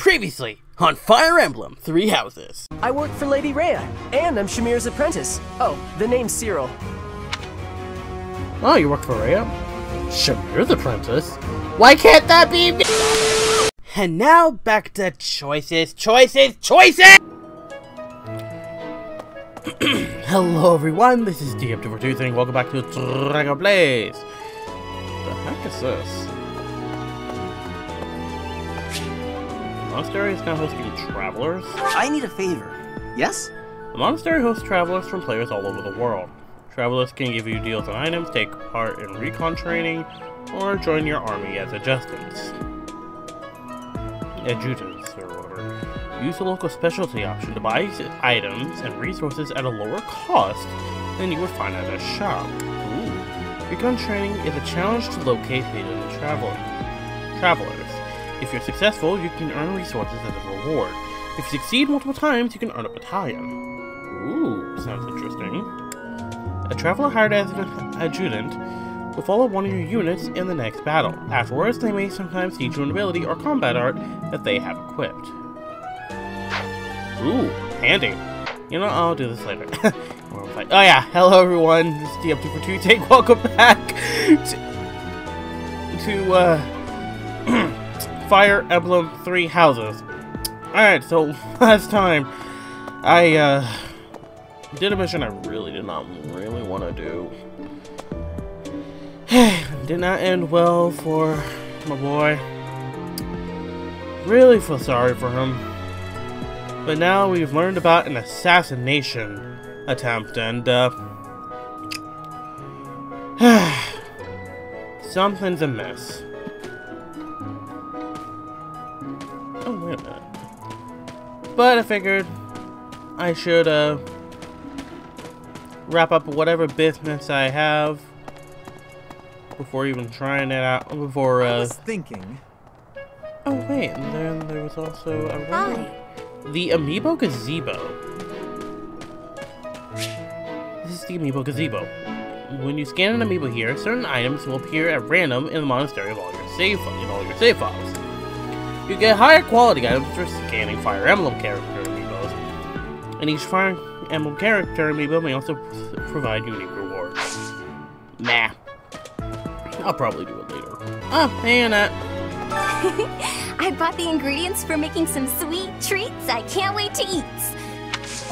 Previously on Fire Emblem Three Houses. I work for Lady Rhea, and I'm Shamir's apprentice. Oh, the name's Cyril. Oh, you work for Rhea? Shamir's apprentice? Why can't that be me? And now back to choices. Hello everyone, this is DraggoPlays saying welcome back to DraggoPlays. The heck is this? The monastery is now hosting travelers. I need a favor. Yes? The monastery hosts travelers from players all over the world. Travelers can give you deals on items, take part in recon training, or join your army as adjutants, or whatever. Use the local specialty option to buy items and resources at a lower cost than you would find at a shop. Ooh. Recon training is a challenge to locate hidden travelers. If you're successful, you can earn resources as a reward. If you succeed multiple times, you can earn a battalion. Ooh, sounds interesting. A traveler hired as an adjutant will follow one of your units in the next battle. Afterwards, they may sometimes teach you an ability or combat art that they have equipped. Ooh, handy. You know, I'll do this later. Oh yeah, hello everyone, this is DraggoPlays saying welcome back to Fire Emblem Three Houses. Alright, so last time I did a mission I really did not want to do. Did not end well for my boy. Really feel sorry for him. But now we've learned about an assassination attempt, and something's amiss. Oh, wait a minute. But I figured I should wrap up whatever business I have before even trying it out. Before I was thinking. Oh wait, and then there was also Hi. The Amiibo Gazebo. This is the Amiibo Gazebo. When you scan an amiibo here, certain items will appear at random in the monastery of all your save files. You get higher quality items for scanning Fire Emblem character amiibos, and each Fire Emblem character amiibo may also provide unique rewards. Nah, I'll probably do it later. Oh, hey Annette. I bought the ingredients for making some sweet treats I can't wait to eat.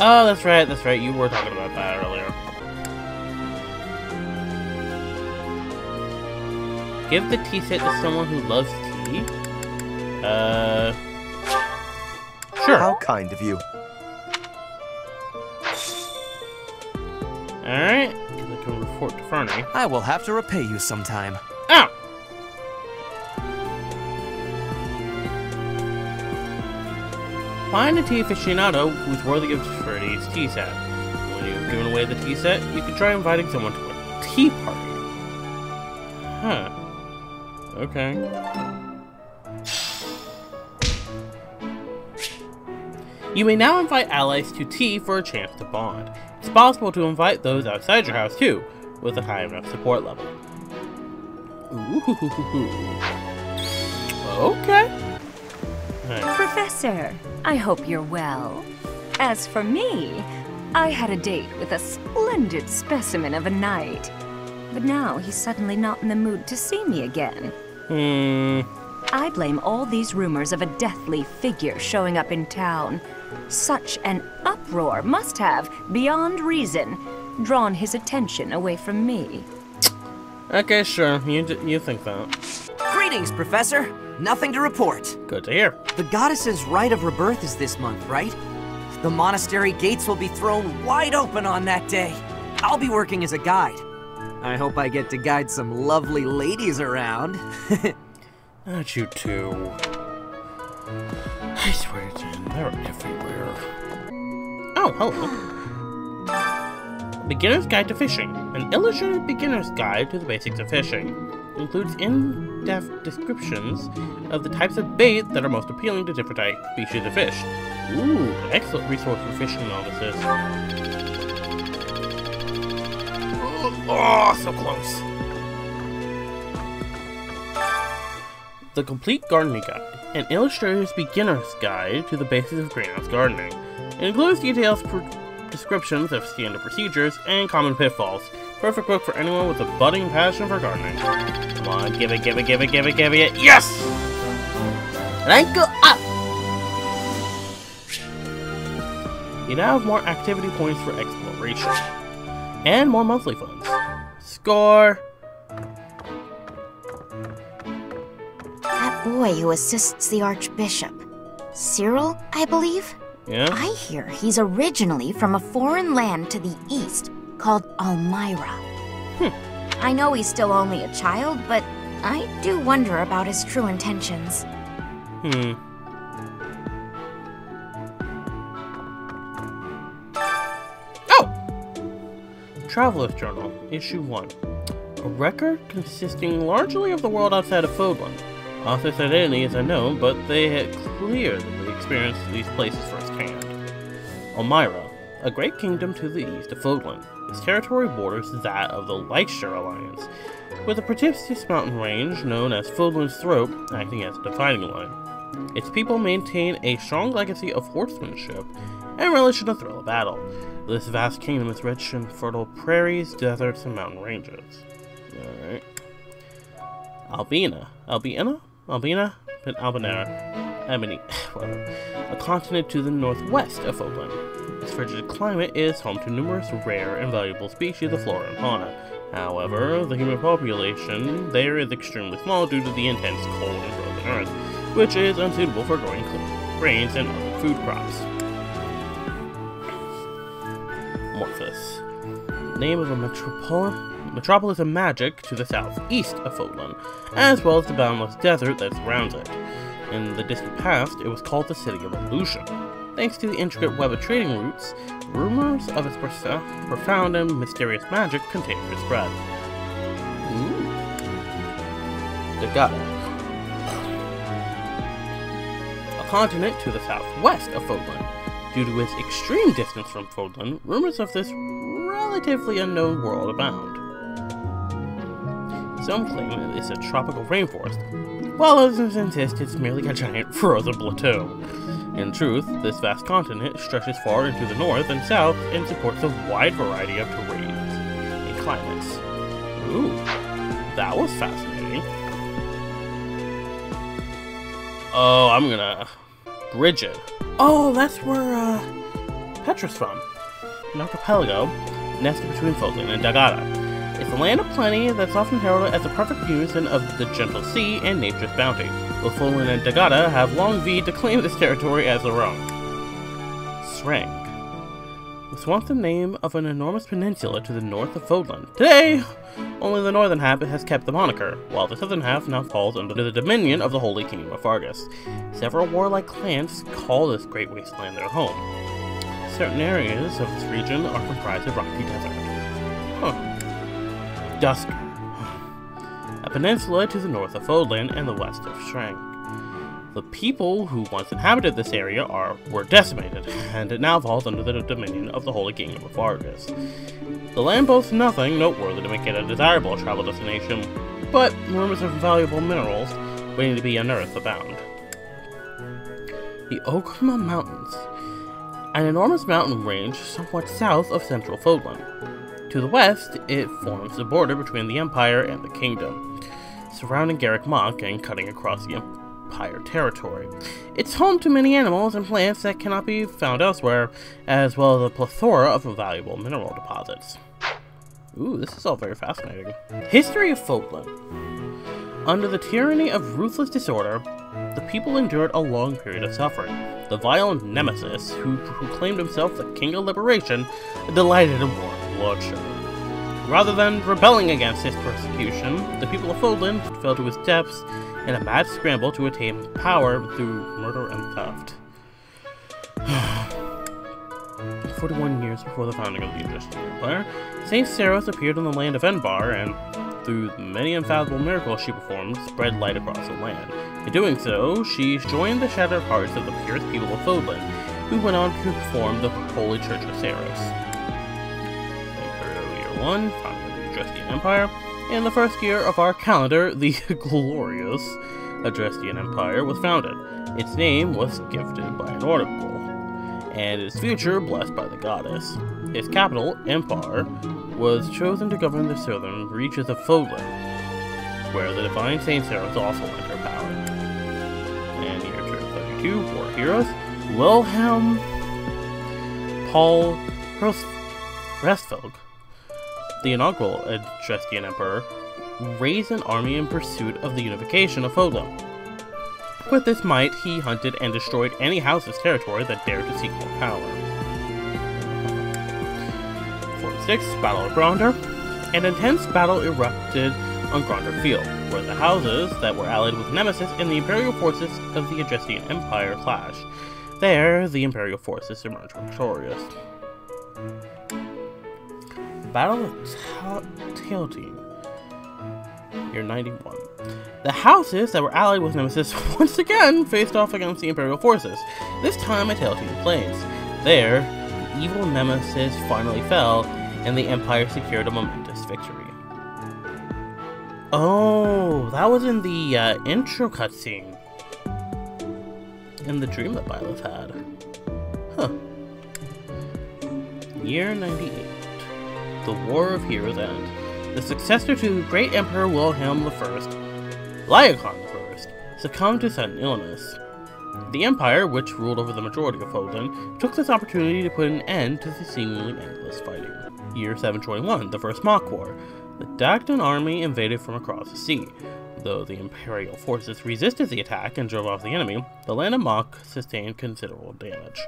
Oh, that's right, you were talking about that earlier. Give the tea set to someone who loves tea? Sure. How kind of you. Alright, I can report to Fernie. I will have to repay you sometime. Oh! Find a tea aficionado who's worthy of Fernie's tea set. When you've given away the tea set, you can try inviting someone to a tea party. Huh. Okay. You may now invite allies to tea for a chance to bond. It's possible to invite those outside your house too, with a high enough support level. Ooh. Okay. Right. Professor, I hope you're well. As for me, I had a date with a splendid specimen of a knight. But now he's suddenly not in the mood to see me again. I blame all these rumors of a deathly figure showing up in town. Such an uproar must have, beyond reason, drawn his attention away from me. Okay, sure. You think that. Greetings, Professor. Nothing to report. Good to hear. The goddess's rite of rebirth is this month, right? The monastery gates will be thrown wide open on that day. I'll be working as a guide. I hope I get to guide some lovely ladies around. Not you too. I swear to you, they're everywhere. Oh, hello. Beginner's Guide to Fishing. An illustrated beginner's guide to the basics of fishing. Includes in-depth descriptions of the types of bait that are most appealing to different species of fish. Ooh, excellent resource for fishing novices. Oh, so close. The Complete Gardening Guide, an illustrator's beginner's guide to the basics of greenhouse gardening. It includes details, descriptions of standard procedures, and common pitfalls. Perfect book for anyone with a budding passion for gardening. Come on, give it, give it, give it, give it, give it. Yes! Rank up! You now have more activity points for exploration. And more monthly funds. Score! That boy who assists the Archbishop. Cyril, I believe? Yeah? I hear he's originally from a foreign land to the east called Almyra. I know he's still only a child, but I do wonder about his true intentions. Traveler's Journal, Issue 1. A record consisting largely of the world outside of Fódlan. Author's identity is unknown, but they had clearly experienced these places firsthand. Almyra, a great kingdom to the east of Fódlan. Its territory borders that of the Leicester Alliance, with a precipitous mountain range known as Fódlan's Throat acting as a dividing line. Its people maintain a strong legacy of horsemanship and relish in the thrill of battle. This vast kingdom is rich in fertile prairies, deserts, and mountain ranges. Alright. Albina, Ebony, whatever. A continent to the northwest of Fódlan. Its frigid climate is home to numerous rare and valuable species of flora and fauna. However, the human population there is extremely small due to the intense cold and frozen earth, which is unsuitable for growing grains and other food crops. Morphus. Name of a metropolis of magic to the southeast of Fódlan, as well as the boundless desert that surrounds it. In the distant past, it was called the City of Illusion. Thanks to the intricate web of trading routes, rumors of its profound and mysterious magic continue to spread. Dagada. A continent to the southwest of Fódlan. Due to its extreme distance from Fódlan, rumors of this relatively unknown world abound. Some claim it's a tropical rainforest, while others insist it's merely a giant frozen plateau. In truth, this vast continent stretches far into the north and south and supports a wide variety of terrains and climates. Ooh, that was fascinating. Oh, I'm gonna bridge it. Oh, that's where, Petra's from. An archipelago nested between Fódlan and Dagada. It's a land of plenty that's often heralded as the perfect unison of the gentle sea and nature's bounty. Both Fódlan and Dagada have long vied to claim this territory as their own. Sreng was once the name of an enormous peninsula to the north of Fódlan. Today, only the northern half has kept the moniker, while the southern half now falls under the dominion of the Holy Kingdom of Argus. Several warlike clans call this great wasteland their home. Certain areas of this region are comprised of rocky desert. Dusk, a peninsula to the north of Fódlan and the west of Sreng. The people who once inhabited this area were decimated, and it now falls under the dominion of the Holy Kingdom of Argus. The land boasts nothing noteworthy to make it a desirable travel destination, but rumors of valuable minerals waiting to be unearthed abound. The Ogma Mountains, an enormous mountain range somewhat south of central Fódlan. To the west, it forms the border between the Empire and the Kingdom, surrounding Garreg Mach and cutting across the Empire territory. It's home to many animals and plants that cannot be found elsewhere, as well as a plethora of valuable mineral deposits. Ooh, this is all very fascinating. History of Fódlan. Under the tyranny of ruthless disorder, the people endured a long period of suffering. The vile Nemesis, who proclaimed himself the King of Liberation, delighted in war and bloodshed. Rather than rebelling against his persecution, the people of Fódlan fell to his depths in a mad scramble to attain power through murder and theft. 41 years before the founding of the Egyptian Empire, Saint Seros appeared in the land of Enbar and, through the many unfathomable miracles she performed, spread light across the land. In doing so, she joined the shattered hearts of the purest people of Fódlan, who went on to form the Holy Church of Seros. Imperial Year 1, founding of the Egyptian Empire, and the first year of our calendar, the glorious Adrestian Empire was founded. Its name was gifted by an oracle, and its future blessed by the goddess. Its capital, Empire, was chosen to govern the southern reaches of Fódlan, where the divine Saint Seros also entered power. And year 232, War Heroes, Wilhelm Paul Restfelg, the inaugural Adrestian Emperor, raised an army in pursuit of the unification of Fódlan. With this might, he hunted and destroyed any house's territory that dared to seek more power. 46, Battle of Gronder. An intense battle erupted on Gronder Field, where the houses that were allied with Nemesis and the Imperial forces of the Adrestian Empire clashed. There, the Imperial forces emerged victorious. Battle of Tailteam. Year 91. The houses that were allied with Nemesis once again faced off against the Imperial forces, this time at Tailteam Plains. There, the evil Nemesis finally fell, and the Empire secured a momentous victory. Oh, that was in the intro cutscene. In the dream that Byleth had. Huh. Year 98. The War of Heroes End. The successor to great Emperor Wilhelm I, Lyacon I, succumbed to sudden illness. The Empire, which ruled over the majority of Fódlan, took this opportunity to put an end to the seemingly endless fighting. Year 721, the First Mach War. The Dagdan army invaded from across the sea. Though the Imperial forces resisted the attack and drove off the enemy, the land of Mach sustained considerable damage.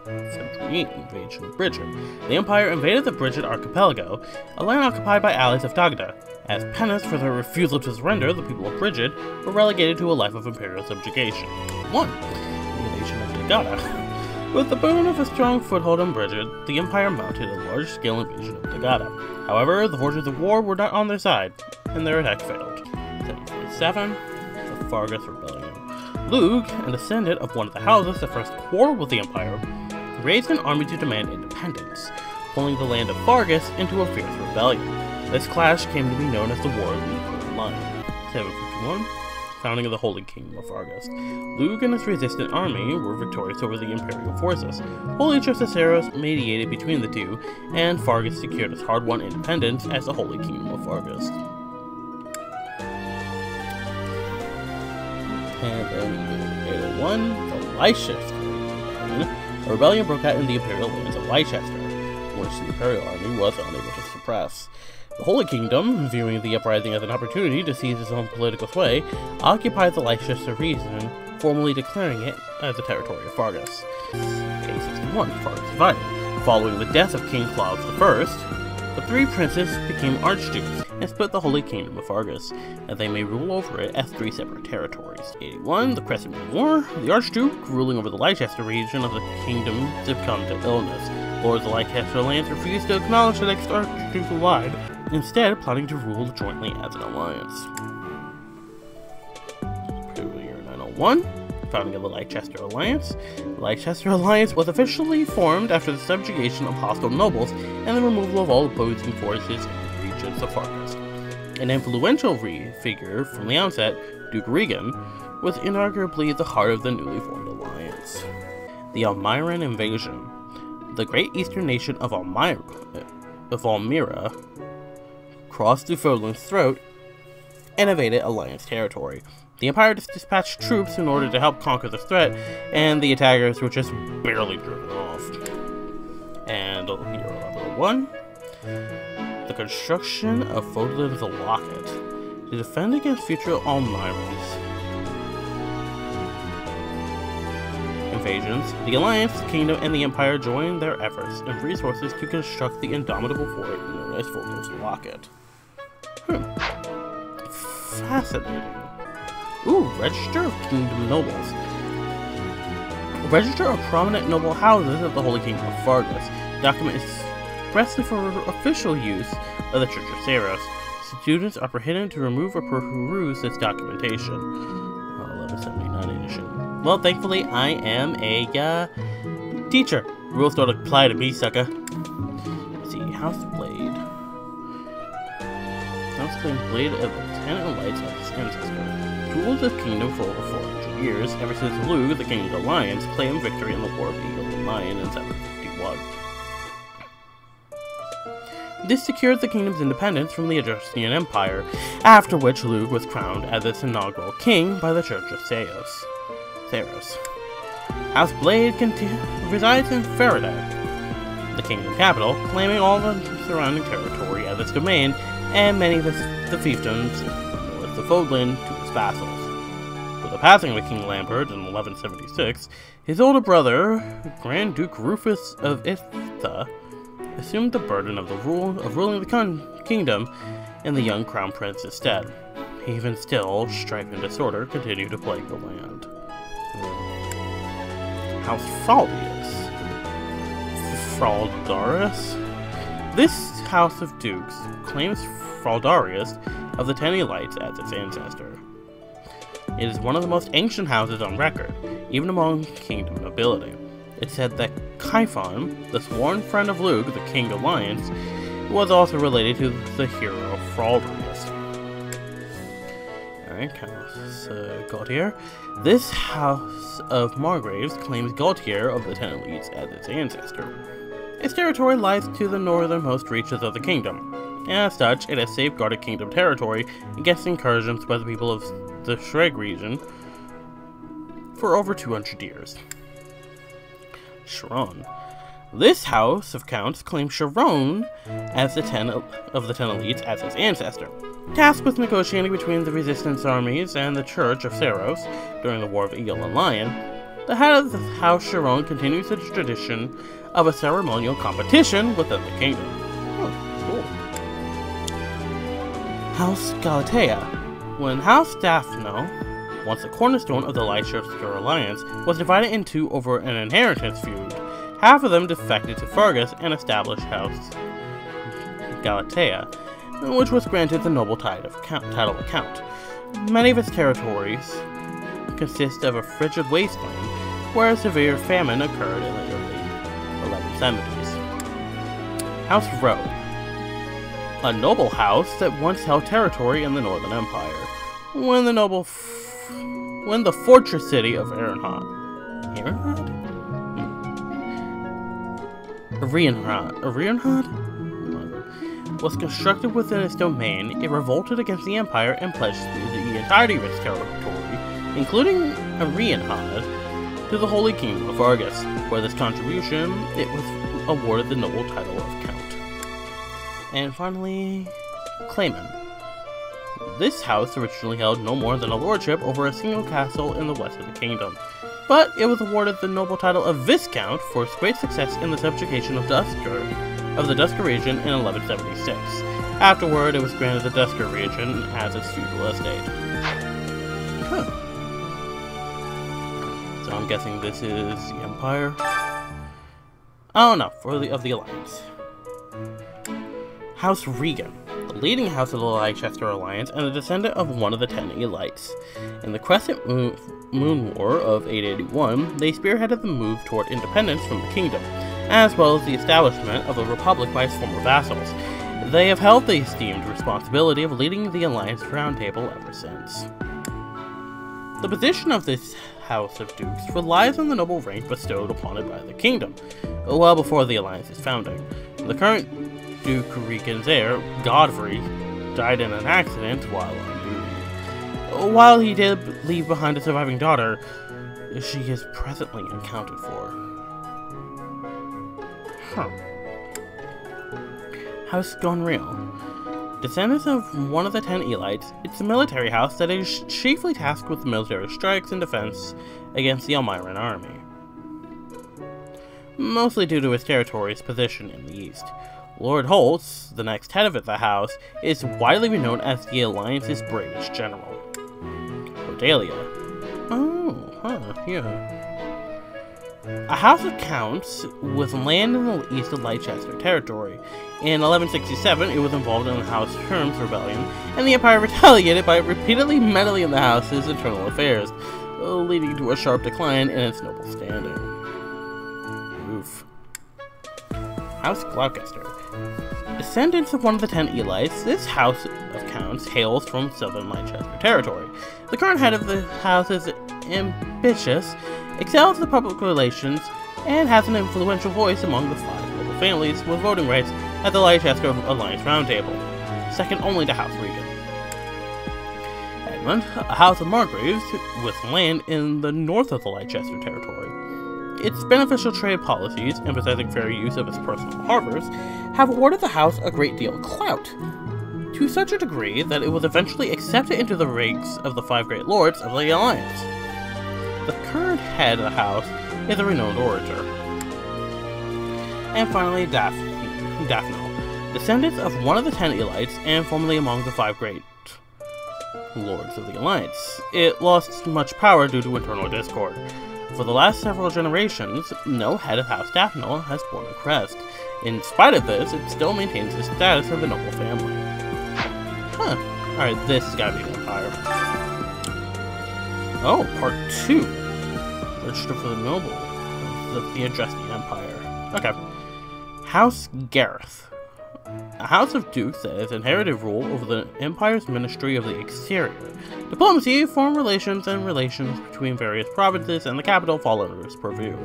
728, Invasion of Brigid. The Empire invaded the Brigid Archipelago, a land occupied by allies of Dagda. As penance for their refusal to surrender, the people of Brigid were relegated to a life of imperial subjugation. 1. Invasion of Dagda. With the boon of a strong foothold in Brigid, the Empire mounted a large-scale invasion of Dagda. However, the forces of war were not on their side, and their attack failed. 747, the Fargus Rebellion. Lug, a descendant of one of the houses that first quarreled with the Empire, raised an army to demand independence, pulling the land of Fargus into a fierce rebellion. This clash came to be known as the War of the Equal Line. 751, founding of the Holy Kingdom of Fargus. Lug and his resistant army were victorious over the Imperial forces. Holy Chief Seros mediated between the two, and Fargus secured its hard-won independence as the Holy Kingdom of Fargus. And then 801, the Leicester. A rebellion broke out in the Imperial lands of Leicester, which the Imperial army was unable to suppress. The Holy Kingdom, viewing the uprising as an opportunity to seize its own political sway, occupied the Leicester region, formally declaring it as the territory of Fargus. A61, Fargus divided. Following the death of King Claus I, the three princes became archdukes and split the Holy Kingdom of Fargus, and they may rule over it as three separate territories. 81, the Crescent Moon War. The Archduke, ruling over the Leicester region of the kingdom, succumbed to illness. Lords of the Leicester lands refused to acknowledge the next Archduke allied, instead planning to rule jointly as an alliance. Year 901, founding of the Leicester Alliance. The Leicester Alliance was officially formed after the subjugation of hostile nobles and the removal of all opposing forces in the regions of Fargus. An influential figure from the outset, Duke Regan, was inarguably the heart of the newly formed alliance. The Almiran Invasion. The great eastern nation of Almira crossed through Fódlan's throat and invaded Alliance territory. The Empire dispatched troops in order to help conquer this threat, and the attackers were just barely driven off. And year 1101, the construction of Fódlan's Locket to defend against future Almirans. Invasions, the Alliance, the Kingdom, and the Empire joined their efforts and resources to construct the indomitable fort known as Fódlan's Locket. Fascinating. Ooh, Register of Kingdom Nobles. Register of prominent noble houses of the Holy Kingdom of Fargus. The document is expressly for official use of the Church of Seros. Students are prohibited to remove or peruse this documentation. 1179 edition. Well, thankfully, I am a teacher. Rules don't apply to me, sucker. Let's see, House Blade. House Blade of the Lights as his ancestor. He ruled the kingdom for over 400 years, ever since Lugh, the King of the Lions, claimed victory in the War of Eagle and Lion in 751. This secured the kingdom's independence from the Etruscan Empire, after which Lugh was crowned as its inaugural king by the Church of Theros. House Blade resides in Faraday, the kingdom capital, claiming all the surrounding territory as its domain, and many of the fiefdoms north of Fódlan to its vassals. With the passing of King Lambert in 1176, his older brother, Grand Duke Rufus of Itha, assumed the burden of ruling the kingdom in the young crown prince's stead. Even still, strife and disorder continued to plague the land. House Fraldarius. This house of dukes claims Fraldarius of the Ten Lights as its ancestor. It is one of the most ancient houses on record, even among kingdom nobility. It's said that Kaifon, the sworn friend of Lugh, the King of Lions, was also related to the hero Fraldarius. Alright, Gautier. This house of Margraves claims Gautier of the Ten Elites as its ancestor. Its territory lies to the northernmost reaches of the kingdom, and as such, it has safeguarded kingdom territory against incursions by the people of the Shreg region for over 200 years. Sharon. This house of counts claims Sharon as the Ten Elites as its ancestor. Tasked with negotiating between the resistance armies and the Church of Theros during the War of Eagle and Lion, the head of the House Sharon continues its tradition of a ceremonial competition within the kingdom. Oh, cool. House Galatea. When House Daphno, once a cornerstone of the Leicester Alliance, was divided in two over an inheritance feud, half of them defected to Fergus and established House Galatea, which was granted the noble title of Count. Many of its territories consist of a frigid wasteland, where a severe famine occurred in the early 1170s. House Rowe. A noble house that once held territory in the Northern Empire, when the fortress city of Arianrhod was constructed within its domain, it revolted against the Empire and pledged the entirety of its territory, including Arianrhod, to the Holy Kingdom of Argus. For this contribution, it was awarded the noble title of Count. And finally, Clayman. This house originally held no more than a lordship over a single castle in the west of the kingdom, but it was awarded the noble title of Viscount for its great success in the subjugation of the Dusker region in 1176. Afterward, it was granted the Dusker region as its feudal estate. Huh. So I'm guessing this is the Empire. Oh no, of the Alliance. House Regan, the leading house of the Leicester Alliance and the descendant of one of the Ten Elites. In the Crescent Moon War of 881, they spearheaded the move toward independence from the kingdom, as well as the establishment of a republic by its former vassals. They have held the esteemed responsibility of leading the Alliance Round Table ever since. The position of this House of Dukes relies on the noble rank bestowed upon it by the kingdom, well before the Alliance's founding. The current Duke Regan's heir, Godfrey, died in an accident while on duty. While he did leave behind a surviving daughter, she is presently unaccounted for. House Gonreal. Descendants of one of the 10 Elites, it's a military house that is chiefly tasked with military strikes and defense against the Elmiran army, mostly due to its territory's position in the east. Lord Holtz, the next head of the house, is widely known as the Alliance's bravest general. Cordelia. A house of counts with land in the east of Leicester territory. In 1167, it was involved in the House Herm's rebellion, and the Empire retaliated by repeatedly meddling in the house's internal affairs, leading to a sharp decline in its noble standing. Oof. House Gloucester. Descendants of one of the 10 Elites, this house of counts hails from southern Leicester territory. The current head of the house is ambitious, excels in the public relations, and has an influential voice among the 5 local families with voting rights at the Leicester Alliance Roundtable, second only to House Regan. Edmund, a house of Margraves with land in the north of the Leicester territory. Its beneficial trade policies, emphasizing fair use of its personal harbors, have awarded the house a great deal of clout, to such a degree that it was eventually accepted into the ranks of the 5 great lords of the Alliance. The current head of the house is a renowned orator. And finally, Daphne, descendants of one of the 10 Elites and formerly among the 5 great lords of the Alliance. It lost much power due to internal discord. For the last several generations, no head of House Daphne has borne a crest. In spite of this, it still maintains the status of a noble family. Huh. Alright, this has gotta be an empire. Oh, part 2. Register for the noble. The address the empire. Okay. House Garreg. A house of dukes that has inherited rule over the empire's Ministry of the Exterior. Diplomacy, foreign relations, and relations between various provinces and the capital fall under its purview.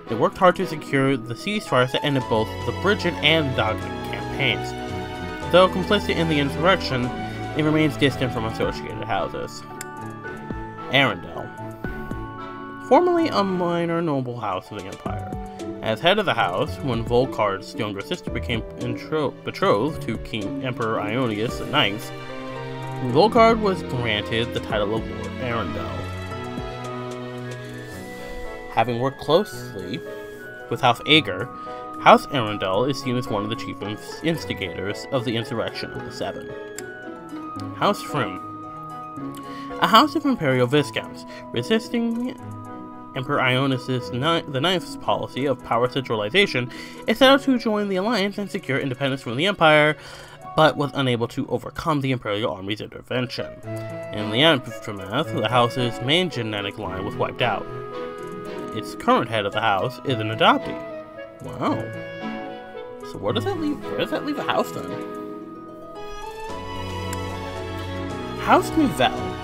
It worked hard to secure the ceasefires that ended both the Bridget and Dogda campaigns. Though complicit in the insurrection, it remains distant from associated houses. Arundel. Formerly a minor noble house of the empire. As head of the house, when Volkard's younger sister became betrothed to King Emperor Ionius IX, Volkard was granted the title of Lord Arundel. Having worked closely with House Ager, House Arundel is seen as one of the chief instigators of the insurrection of the 7. House Frym. A house of imperial viscounts, resisting Emperor Ionius IX's policy of power centralization, it set out to join the alliance and secure independence from the empire, but was unable to overcome the imperial army's intervention. In the aftermath, the house's main genetic line was wiped out. Its current head of the house is an adoptee. Wow. So where does that leave the house then? House Nouvelle.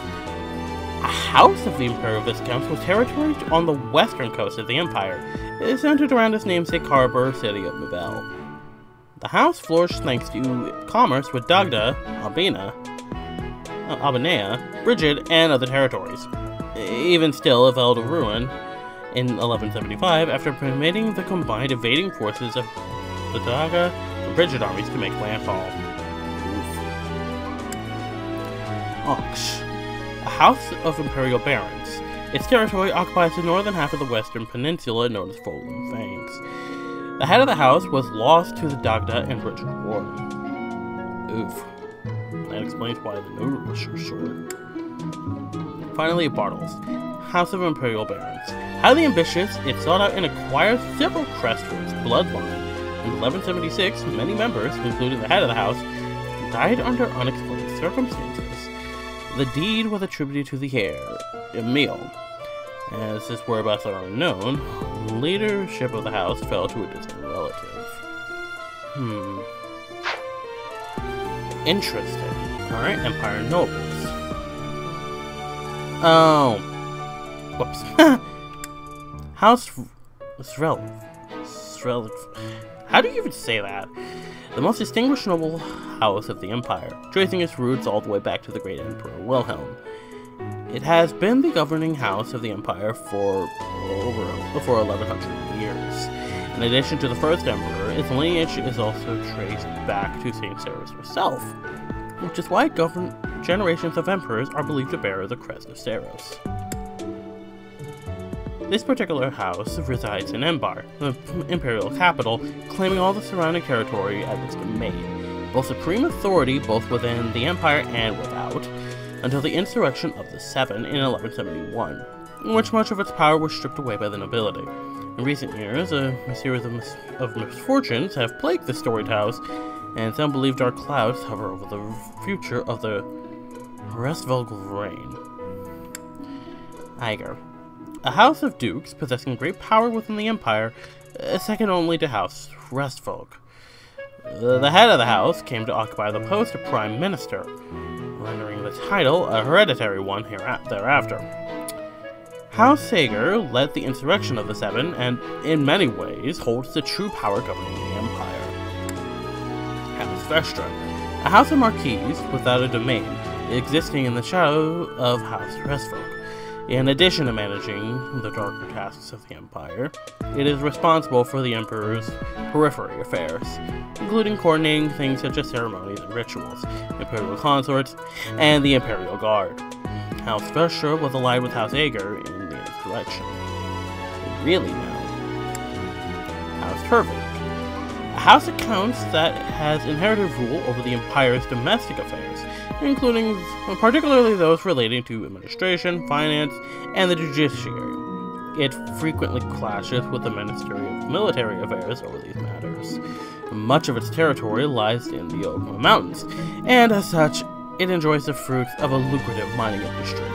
A house of the Imperial Viscounts was territory on the western coast of the Empire. It is centered around its namesake harbor city of Nouvelle. The house flourished thanks to commerce with Dagda, Albanea, Brigid, and other territories. Even still, it fell to ruin in 1175 after permitting the combined invading forces of the Dagda and Brigid armies to make landfall. Ox. A house of imperial barons. Its territory occupies the northern half of the western peninsula known as Fódlan Fangs. The head of the house was lost to the Dagda and Brigid War. Oof. That explains why the note was so short. Finally, Bartels. House of Imperial Barons. Highly ambitious, it sought out and acquired several crests for its bloodline. In 1176, many members, including the head of the house, died under unexplained circumstances. The deed was attributed to the heir, Emil. As his whereabouts are unknown, leadership of the house fell to a distant relative. Interesting. Alright, Empire Nobles. Oh. Whoops. House Srelv. How do you even say that? The most distinguished noble house of the Empire, tracing its roots all the way back to the great Emperor Wilhelm. It has been the governing house of the Empire for 1100 years. In addition to the first emperor, its lineage is also traced back to St. Sarah's herself, which is why generations of emperors are believed to bear the crest of Saros. This particular house resides in Embar, the imperial capital, claiming all the surrounding territory as its domain, both supreme authority both within the empire and without, until the insurrection of the 7 in 1171, in which much of its power was stripped away by the nobility. In recent years, a series of misfortunes have plagued the storied house, and some believe dark clouds hover over the future of the Restvolk reign. Iger. A house of dukes possessing great power within the empire, second only to House Restvolk. The head of the house came to occupy the post of Prime Minister, rendering the title a hereditary one thereafter. House Sager led the insurrection of the Seven and, in many ways, holds the true power governing the Empire. House Vestra, a house of marquises without a domain, existing in the shadow of House Restfolk. In addition to managing the darker tasks of the Empire, it is responsible for the Emperor's periphery affairs, including coordinating things such as ceremonies and rituals, Imperial consorts, and the Imperial Guard. House Vestra was allied with House Ager in the insurrection. Really now. House Hervik, a house of counts that has inherited rule over the Empire's domestic affairs, including particularly those relating to administration, finance, and the judiciary. It frequently clashes with the Ministry of Military Affairs over these matters. Much of its territory lies in the Oakma Mountains, and as such, it enjoys the fruits of a lucrative mining industry.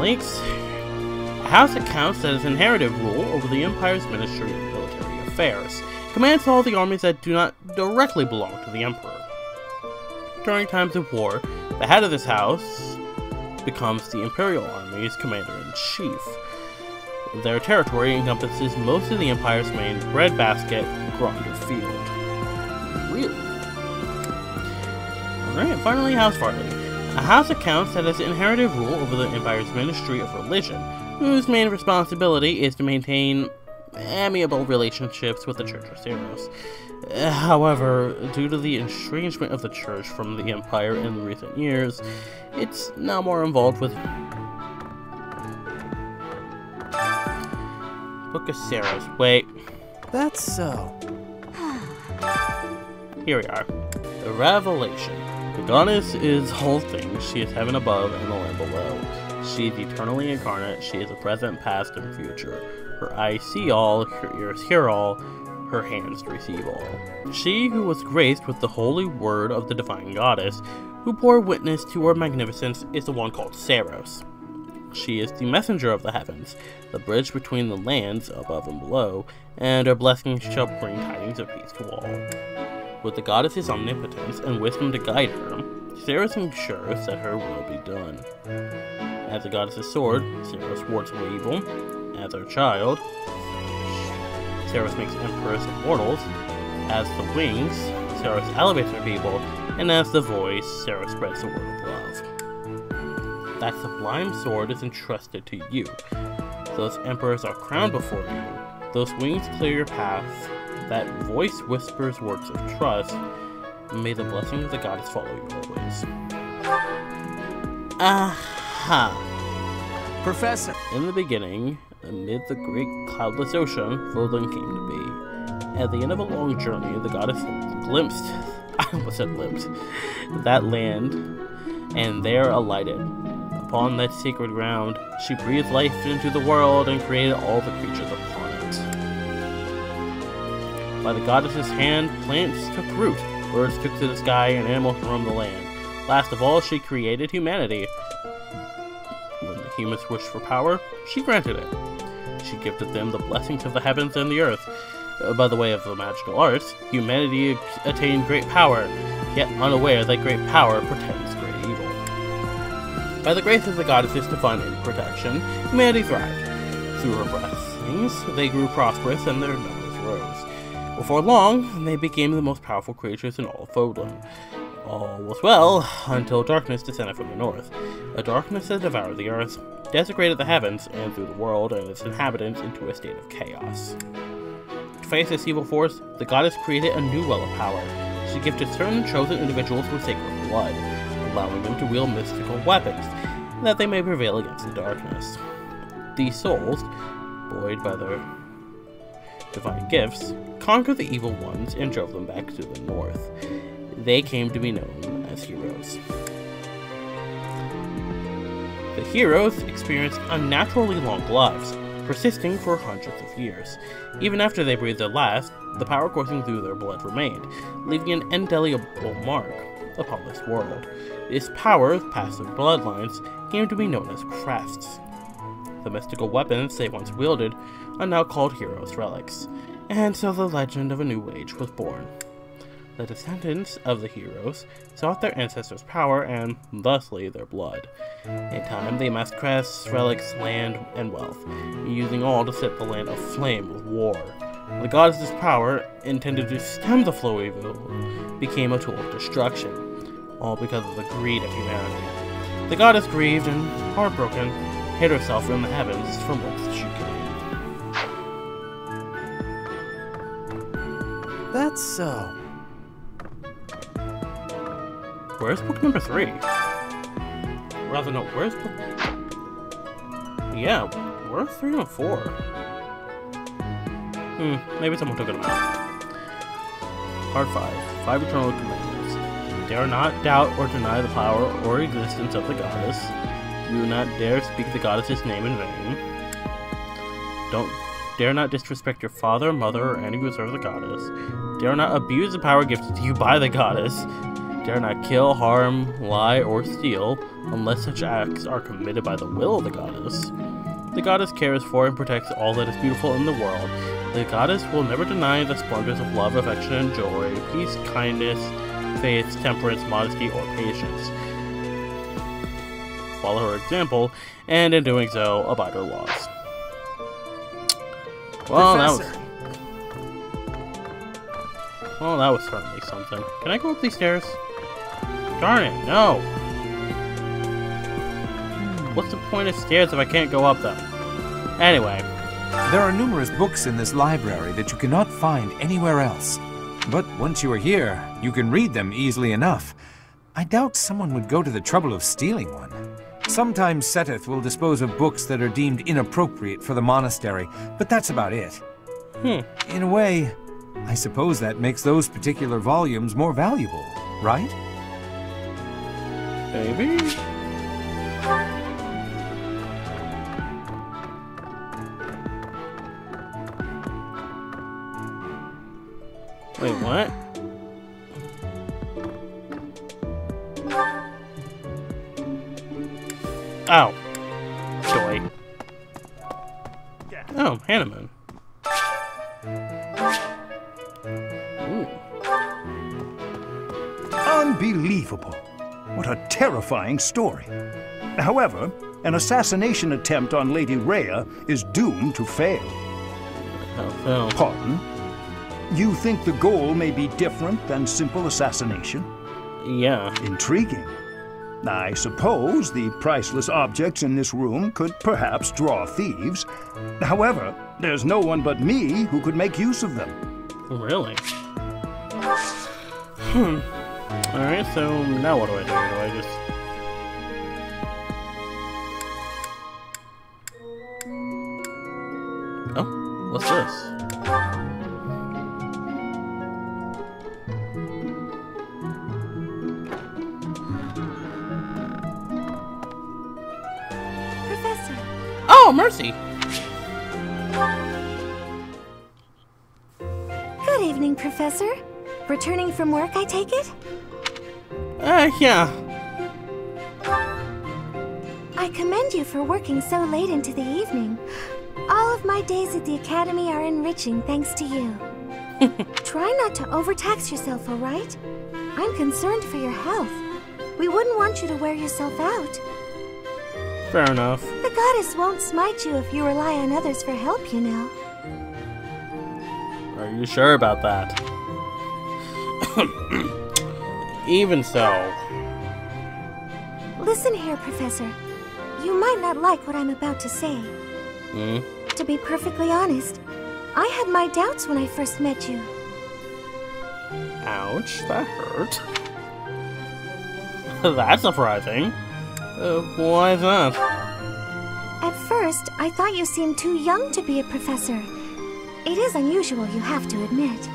Leaks. A house that counts that has inherited rule over the Empire's Ministry of Military Affairs, commands all the armies that do not directly belong to the Emperor. During times of war, the head of this house becomes the Imperial Army's commander-in-chief. Their territory encompasses most of the Empire's main breadbasket, Gronder Field. Really? Alright, finally House Farley. A house of counts that has inherited rule over the Empire's Ministry of Religion, whose main responsibility is to maintain amiable relationships with the Church of Ceros. However, due to the estrangement of the Church from the Empire in recent years, it's now more involved with Book of Ceros. Wait. That's so. Here we are. The Revelation. The goddess is all things. She is heaven above and the land below. She is eternally incarnate. She is the present, past, and future. Her eyes see all, her ears hear all, her hands receive all. She who was graced with the holy word of the divine goddess, who bore witness to her magnificence, is the one called Ceros. She is the messenger of the heavens, the bridge between the lands above and below, and her blessings shall bring tidings of peace to all. With the goddess's omnipotence and wisdom to guide her, Ceros ensures that her will be done. As the goddess's sword, Ceros wards away evil. As her child, Ceros makes emperors and mortals. As the wings, Ceros elevates her people. And as the voice, Ceros spreads the word of love. That sublime sword is entrusted to you. Those emperors are crowned before you. Those wings clear your path. That voice whispers words of trust. May the blessing of the goddess follow you always. Aha! Professor! In the beginning, amid the great cloudless ocean, Fódlan came to be. At the end of a long journey, the goddess glimpsed, I almost said glimpsed, that land, and there alighted. Upon that sacred ground, she breathed life into the world and created all the creatures upon it. By the goddess's hand, plants took root, birds took to the sky, and animals roamed the land. Last of all, she created humanity. When the humans wished for power, she granted it. She gifted them the blessings of the heavens and the earth. By the way of the magical arts, humanity attained great power, yet unaware that great power portends great evil. By the grace of the goddess's divine protection, humanity thrived. Through her blessings, they grew prosperous and their numbers rose. Before long, they became the most powerful creatures in all of Fódlan. All was well, until darkness descended from the north. A darkness that devoured the earth, desecrated the heavens, and threw the world and its inhabitants into a state of chaos. To face this evil force, the goddess created a new well of power. She gifted certain chosen individuals with sacred blood, allowing them to wield mystical weapons, that they may prevail against the darkness. These souls, buoyed by their divine gifts, conquered the evil ones and drove them back to the north. They came to be known as heroes. The heroes experienced unnaturally long lives, persisting for hundreds of years. Even after they breathed their last, the power coursing through their blood remained, leaving an indelible mark upon this world. This power, passed through bloodlines, came to be known as crests. The mystical weapons they once wielded are now called heroes' relics. And so the legend of a new age was born. The descendants of the heroes sought their ancestors' power and, thusly, their blood. In time, they amassed crests, relics, land, and wealth, using all to set the land aflame with war. The goddess's power, intended to stem the flow of evil, became a tool of destruction, all because of the greed of humanity. The goddess, grieved and heartbroken, hid herself in the heavens from whence she came. That's so. Where's book number 3? Rather, no, where's book... Yeah, where's 3 and 4? Maybe someone took it out. Part 5. 5 Eternal Commandments. Dare not doubt or deny the power or existence of the goddess. Do not dare speak the goddess's name in vain. Dare not disrespect your father, mother, or any who serve the goddess. Dare not abuse the power gifted to you by the goddess. Dare not kill, harm, lie, or steal, unless such acts are committed by the will of the goddess. The goddess cares for and protects all that is beautiful in the world. The goddess will never deny the splendors of love, affection, and joy, peace, kindness, faith, temperance, modesty, or patience. Follow her example, and in doing so, abide her laws. Well, that was certainly something. Can I go up these stairs? Darn it, no! What's the point of stairs if I can't go up them? Anyway. There are numerous books in this library that you cannot find anywhere else. But once you are here, you can read them easily enough. I doubt someone would go to the trouble of stealing one. Sometimes Seteth will dispose of books that are deemed inappropriate for the monastery, but that's about it. In a way, I suppose that makes those particular volumes more valuable, right? Maybe? Wait, what? Ow. Joy. Oh, Hanneman. Ooh. Unbelievable. What a terrifying story. However, an assassination attempt on Lady Rhea is doomed to fail. Oh. Pardon? You think the goal may be different than simple assassination? Yeah. Intriguing. I suppose the priceless objects in this room could perhaps draw thieves. However, there's no one but me who could make use of them. Really? Alright, so now what do I do? Do I just... Oh, what's this? Professor. Oh, mercy! Good evening, Professor. Returning from work, I take it? Yeah. I commend you for working so late into the evening. All of my days at the academy are enriching thanks to you. Try not to overtax yourself, all right? I'm concerned for your health. We wouldn't want you to wear yourself out. Fair enough. The goddess won't smite you if you rely on others for help, you know. Are you sure about that? Even so. Listen here, Professor. You might not like what I'm about to say. To be perfectly honest, I had my doubts when I first met you. Ouch, that hurt. That's surprising. Why is that? At first, I thought you seemed too young to be a professor. It is unusual, you have to admit.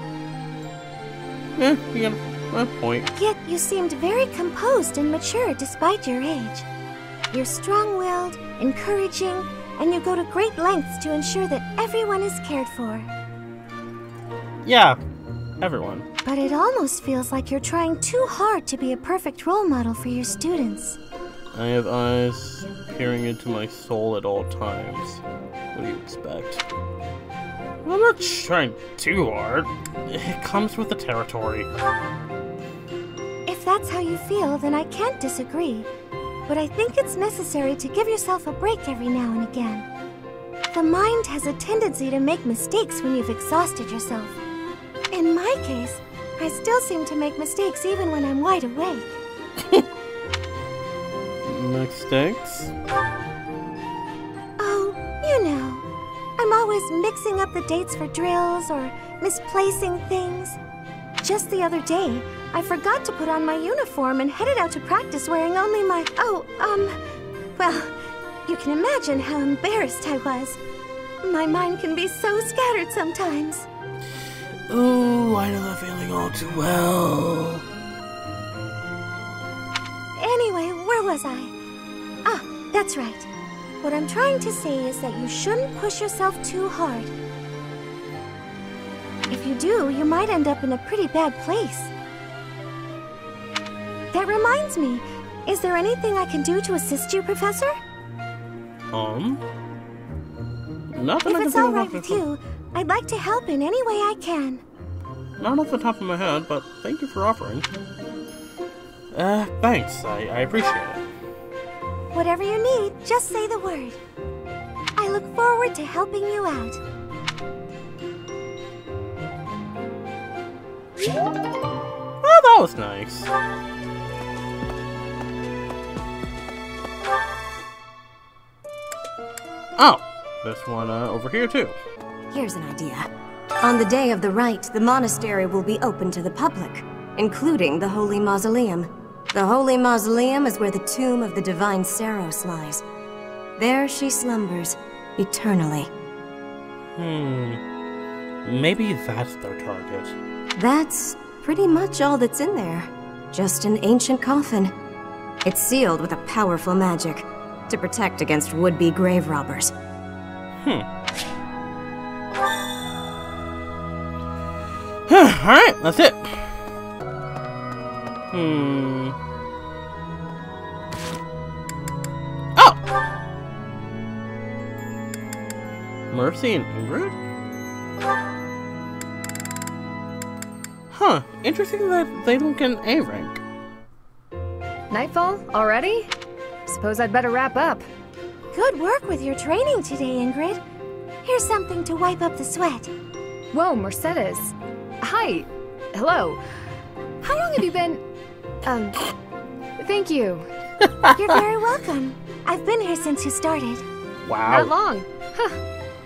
You got a point. Yet you seemed very composed and mature despite your age. You're strong-willed, encouraging, and you go to great lengths to ensure that everyone is cared for. Yeah, everyone. But it almost feels like you're trying too hard to be a perfect role model for your students. I have eyes peering into my soul at all times. What do you expect? I'm not trying too hard. It comes with the territory. If that's how you feel, then I can't disagree. But I think it's necessary to give yourself a break every now and again. The mind has a tendency to make mistakes when you've exhausted yourself. In my case, I still seem to make mistakes even when I'm wide awake. Mistakes? Oh, you know. I'm always mixing up the dates for drills or misplacing things. Just the other day, I forgot to put on my uniform and headed out to practice wearing only my... well, you can imagine how embarrassed I was. My mind can be so scattered sometimes. Ooh, I know that feeling all too well. Anyway, where was I? Ah, that's right. What I'm trying to say is that you shouldn't push yourself too hard. If you do, you might end up in a pretty bad place. That reminds me, is there anything I can do to assist you, Professor? Nothing. If it's all right with you, I'd like to help in any way I can. Not off the top of my head, but thank you for offering. Thanks. I appreciate it. Whatever you need, just say the word. I look forward to helping you out. Oh, that was nice. Oh, this one over here too. Here's an idea. On the day of the rite, the monastery will be open to the public, including the Holy Mausoleum. The Holy Mausoleum is where the tomb of the divine Saros lies. There she slumbers, eternally. Maybe that's their target. That's pretty much all that's in there. Just an ancient coffin. It's sealed with a powerful magic to protect against would-be grave robbers. Alright, that's it. Oh! Mercy and Ingrid? Huh, interesting that they don't get an A rank. Nightfall? Already? Suppose I'd better wrap up. Good work with your training today, Ingrid. Here's something to wipe up the sweat. Whoa, Mercedes. Hi. Hello. How long have you been... thank you. You're very welcome. I've been here since you started. Wow. Not long. Huh.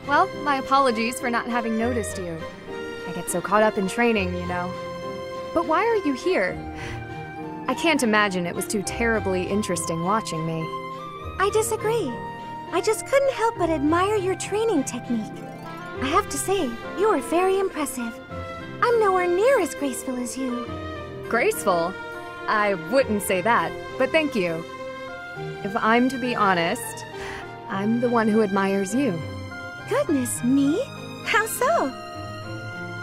Well, my apologies for not having noticed you. I get so caught up in training, you know. But why are you here? I can't imagine it was too terribly interesting watching me. I disagree. I just couldn't help but admire your training technique. I have to say, you are very impressive. I'm nowhere near as graceful as you. Graceful? I wouldn't say that, but thank you. If I'm to be honest, I'm the one who admires you. Goodness, me? How so?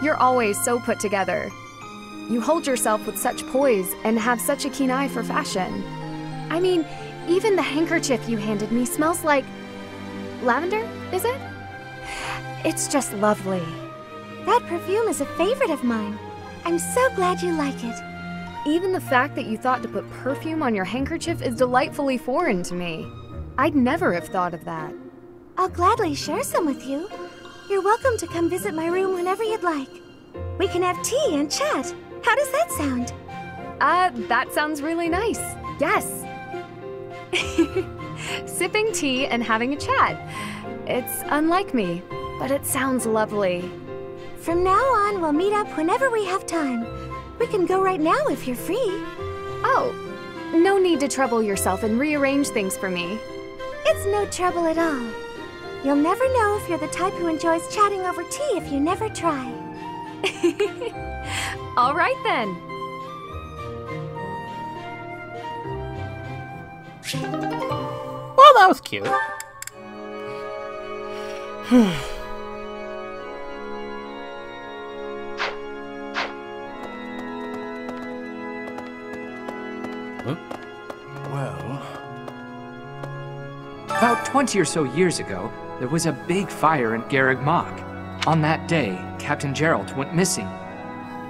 You're always so put together. You hold yourself with such poise and have such a keen eye for fashion. I mean, even the handkerchief you handed me smells like... lavender, is it? It's just lovely. That perfume is a favorite of mine. I'm so glad you like it. Even the fact that you thought to put perfume on your handkerchief is delightfully foreign to me. I'd never have thought of that. I'll gladly share some with you. You're welcome to come visit my room whenever you'd like. We can have tea and chat. How does that sound? That sounds really nice. Yes. Sipping tea and having a chat. It's unlike me, but it sounds lovely. From now on, we'll meet up whenever we have time. We can go right now if you're free. Oh, no need to trouble yourself and rearrange things for me. It's no trouble at all. You'll never know if you're the type who enjoys chatting over tea if you never try. All right then. Well, that was cute. Well... About 20 or so years ago, there was a big fire in Garreg Mach. On that day, Captain Gerald went missing.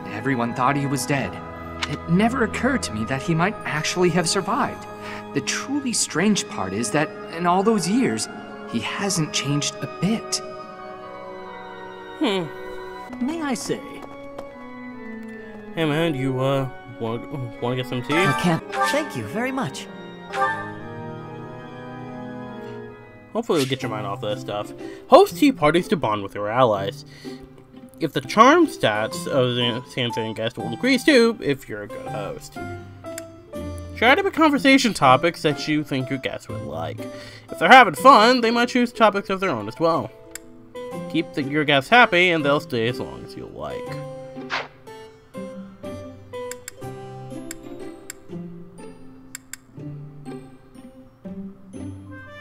Everyone thought he was dead. It never occurred to me that he might actually have survived. The truly strange part is that in all those years, he hasn't changed a bit. May I say? Hey man, you want to get some tea? I can't. Thank you very much. Hopefully it'll get your mind off of this stuff. Host tea parties to bond with your allies. If the charm stats of the Sansan guest will increase too, if you're a good host. Try to pick conversation topics that you think your guests would like. If they're having fun, they might choose topics of their own as well. Keep your guests happy and they'll stay as long as you like.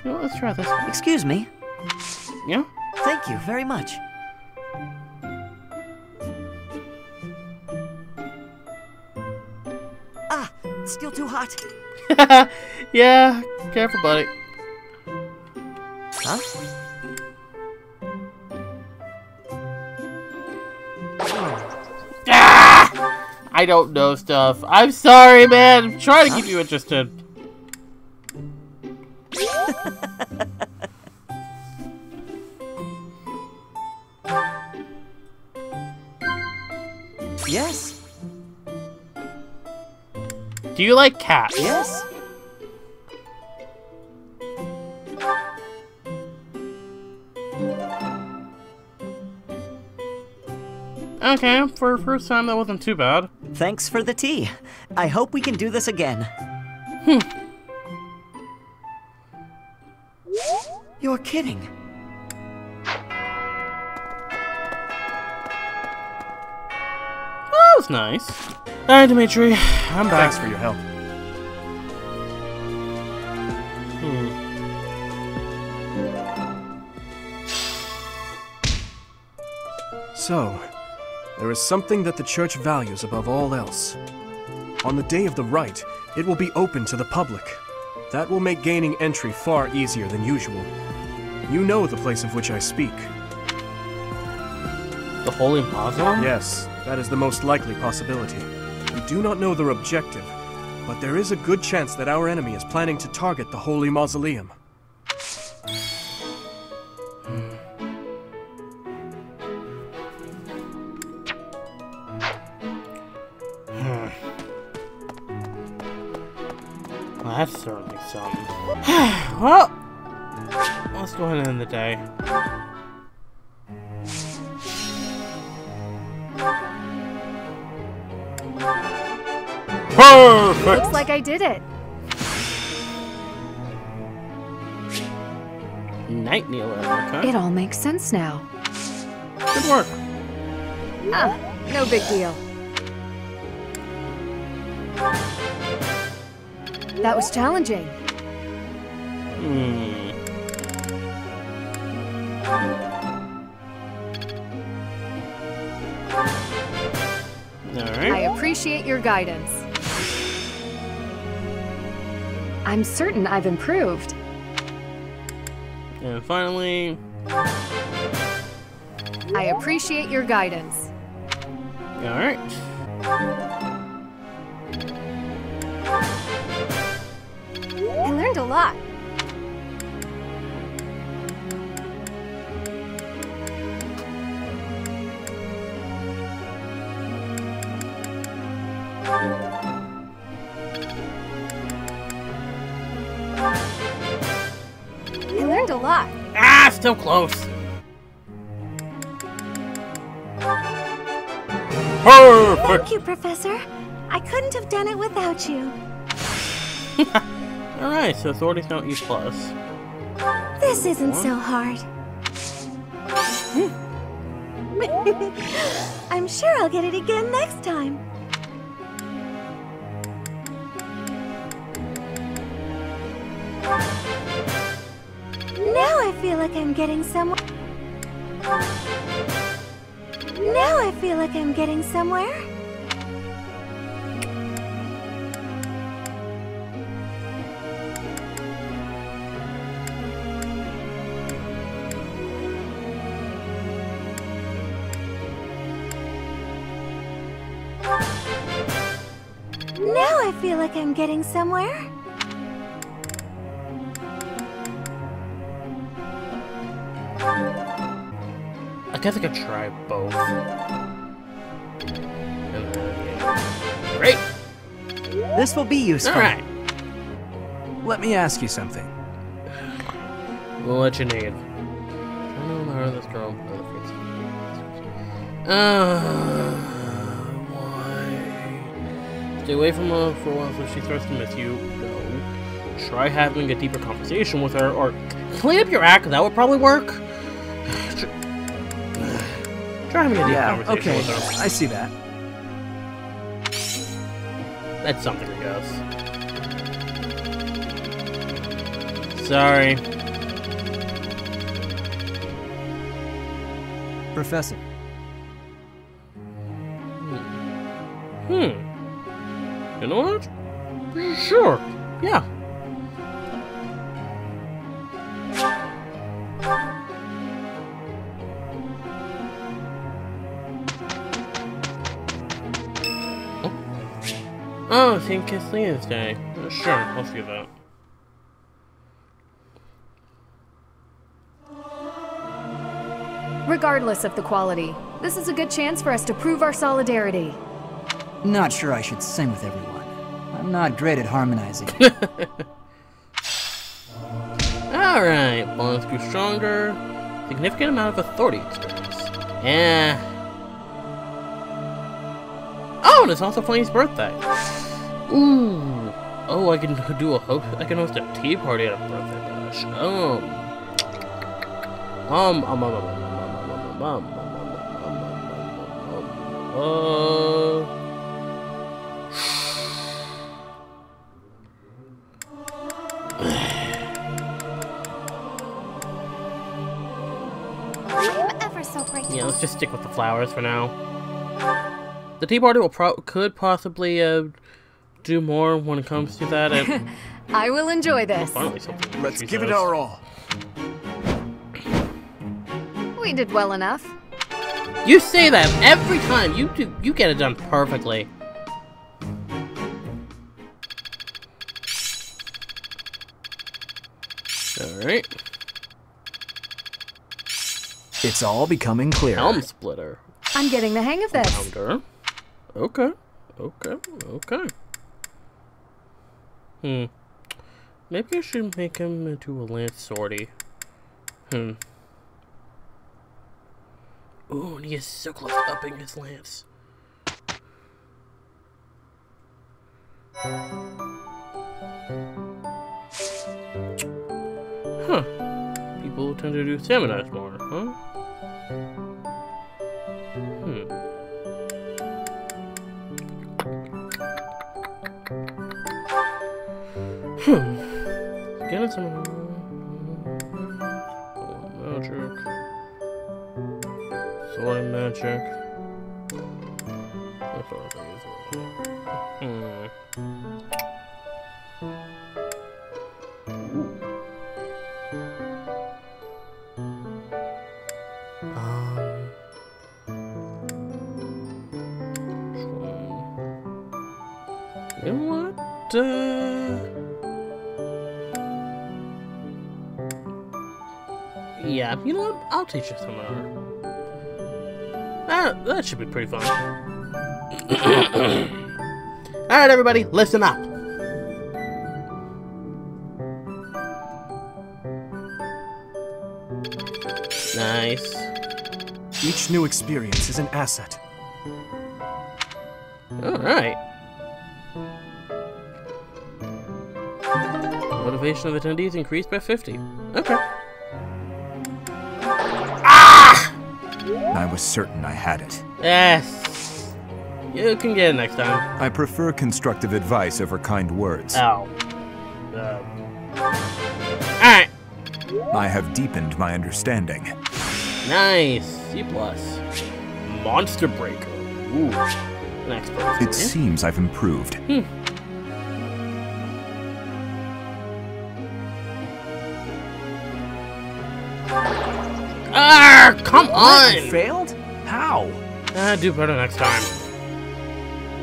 Well, let's try this one. Excuse me. Yeah? Thank you very much. Ah, it's still too hot. Yeah, careful, buddy. Huh? Ah! I don't know stuff. I'm sorry, man. I'm trying to keep you interested. Yes. Do you like cats? Yes. Okay, for a first time that wasn't too bad. Thanks for the tea. I hope we can do this again. You're kidding. That was nice. Alright, Dimitri, I'm back. Thanks for your help. So, there is something that the church values above all else. On the day of the rite, it will be open to the public. That will make gaining entry far easier than usual. You know the place of which I speak. The Holy Mausoleum? Yes, that is the most likely possibility. We do not know their objective, but there is a good chance that our enemy is planning to target the Holy Mausoleum. Well, that's certainly something. Well, let's go ahead and end the day. Perfect! Looks like I did it. Night Kneeler, okay. It all makes sense now. Good work. Ah, no big deal. That was challenging. Alright. I appreciate your guidance. I'm certain I've improved. And finally... I appreciate your guidance. Alright. I learned a lot. I learned a lot. Ah, still close. Perfect. Thank you, Professor. I couldn't have done it without you. Alright, so authorities now E+. This isn't so hard. I'm sure I'll get it again next time. Now I feel like I'm getting somewhere. Now I feel like I'm getting somewhere. feel like I'm getting somewhere? I guess I could try both. Great! This will be useful. Alright. Let me ask you something. What you need? I don't know this girl. Why? Stay away from her for a while so she starts to miss you. No. Try having a deeper conversation with her, or clean up your act, that would probably work. Try having a deep conversation with her. I see that. That's something, I guess. Sorry. Professor. You know what? Sure. Yeah. Oh, St. Cathleen's Day. Sure, I'll see that. Regardless of the quality, this is a good chance for us to prove our solidarity. Not sure I should sing with everyone. I'm not great at harmonizing. Alright, bonds grew stronger. Significant amount of authority experience. Yeah. Oh, and it's also Flame's birthday. Ooh. Oh, I can do I can host a tea party at a birthday bash. Yeah, let's just stick with the flowers for now. The tea party could possibly do more when it comes to that. I will enjoy this. Finally, something. Let's give it our all. We did well enough. You say that every time. You get it done perfectly. All right. It's all becoming clear. Helm splitter. I'm getting the hang of this. Founder. Okay. Maybe I should make him into a lance sortie. Ooh, and he is so close to upping his lance. Huh. People tend to do seminars more, huh? Getting some magic. Sword magic. That's all I think is you know what? Yeah, you know what? I'll teach you some more. That should be pretty fun. Alright, everybody, listen up. Nice. Each new experience is an asset. Alright. Motivation of attendees increased by 50. Okay. I was certain I had it. Yes. You can get it next time. I prefer constructive advice over kind words. Ow. Alright. I have deepened my understanding. Nice. C+. Monster Breaker. Ooh. Next person. It seems I've improved. Ah, come on! You failed? How? Do better next time.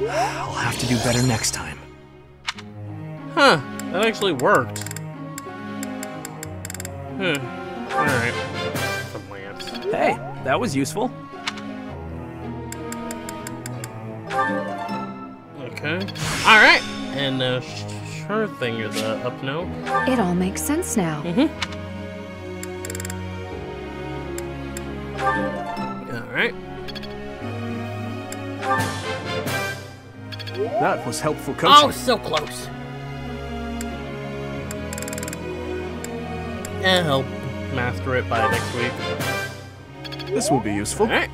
I'll have to do better next time. Huh, that actually worked. Alright. Some lamps. Hey, that was useful. Okay. Alright! And her thing is up now. It all makes sense now. Alright. That was helpful coaching. Oh, so close. And help master it by next week. This will be useful. Alright.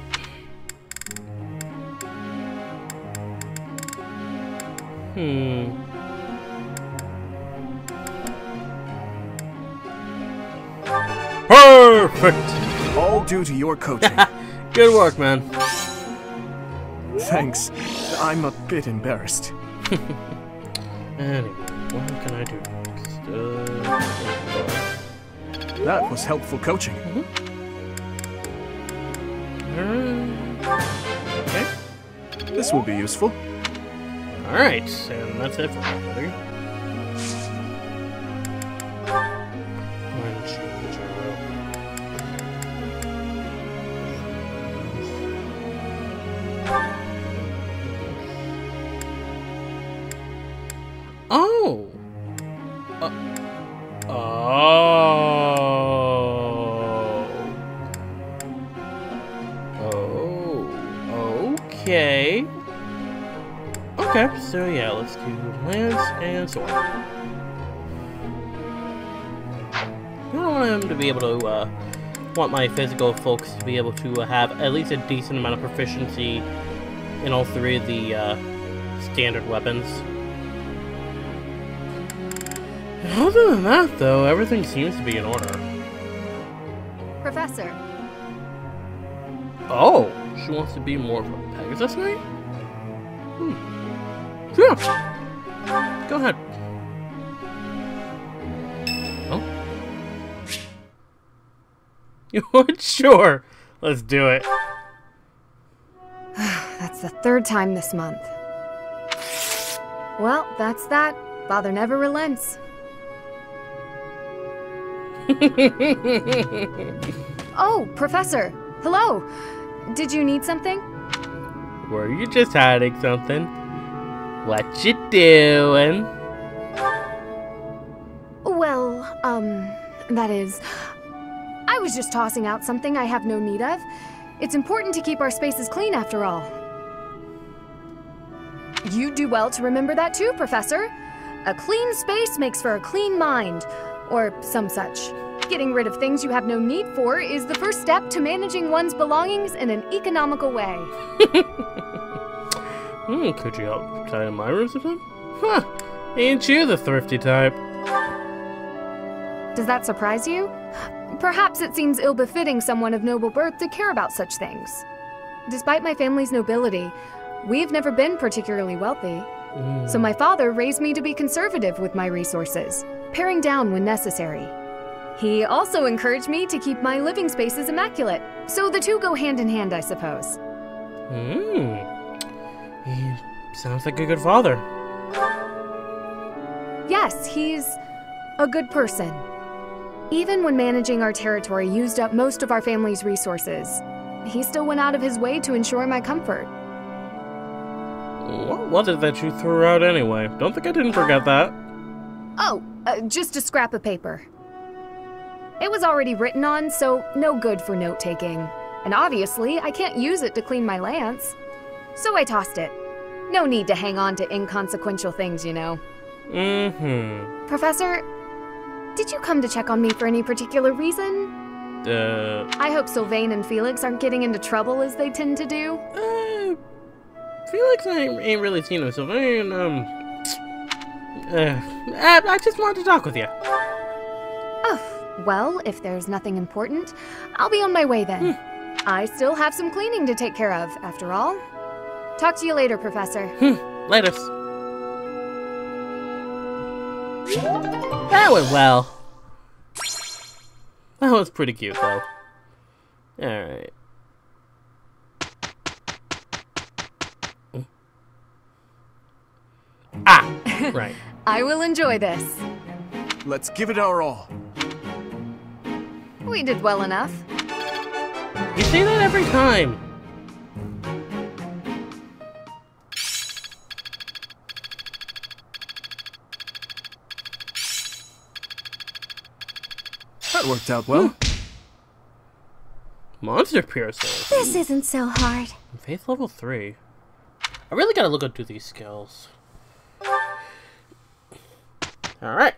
Perfect! All due to your coaching. Good work, man. Thanks. I'm a bit embarrassed. Anyway, what can I do next? That was helpful coaching. Okay. This will be useful. Alright, and that's it for everybody. Oh! Okay. Okay, so yeah, let's do lance and sword. I don't want him to be able to, want my physical folks to be able to have at least a decent amount of proficiency in all three of the, standard weapons. Other than that, though, everything seems to be in order. Professor. Oh, she wants to be more of a Pegasus Knight? Yeah. Go ahead. Oh? You would? Sure. Let's do it. That's the third time this month. Well, that's that. Father never relents. Oh, Professor. Hello. Did you need something? Were you just hiding something? What you doing? Well, that is... I was just tossing out something I have no need of. It's important to keep our spaces clean, after all. You do well to remember that too, Professor. A clean space makes for a clean mind, or some such. Getting rid of things you have no need for is the first step to managing one's belongings in an economical way. Could you help tie my rooms with him? Huh, ain't you the thrifty type? Does that surprise you? Perhaps it seems ill-befitting someone of noble birth to care about such things. Despite my family's nobility, we've never been particularly wealthy. So my father raised me to be conservative with my resources, paring down when necessary. He also encouraged me to keep my living spaces immaculate, so the two go hand in hand, I suppose. He sounds like a good father. Yes, he's a good person. Even when managing our territory used up most of our family's resources, he still went out of his way to ensure my comfort. What was it that you threw out anyway? Don't think I didn't forget that. Oh, just a scrap of paper. It was already written on, so no good for note-taking. And obviously, I can't use it to clean my lance. So I tossed it. No need to hang on to inconsequential things, you know. Professor, did you come to check on me for any particular reason? I hope Sylvain and Felix aren't getting into trouble as they tend to do. Felix ain't really seen him, Sylvain, I just wanted to talk with you. Oh, well, if there's nothing important, I'll be on my way then. I still have some cleaning to take care of, after all. Talk to you later, Professor. Later. That went well. That was pretty cute, though. Alright. Ah, right. I will enjoy this. Let's give it our all. We did well enough. You say that every time. That worked out well. Monster Piercer. This isn't so hard. Faith level 3. I really gotta look into these skills. Alright.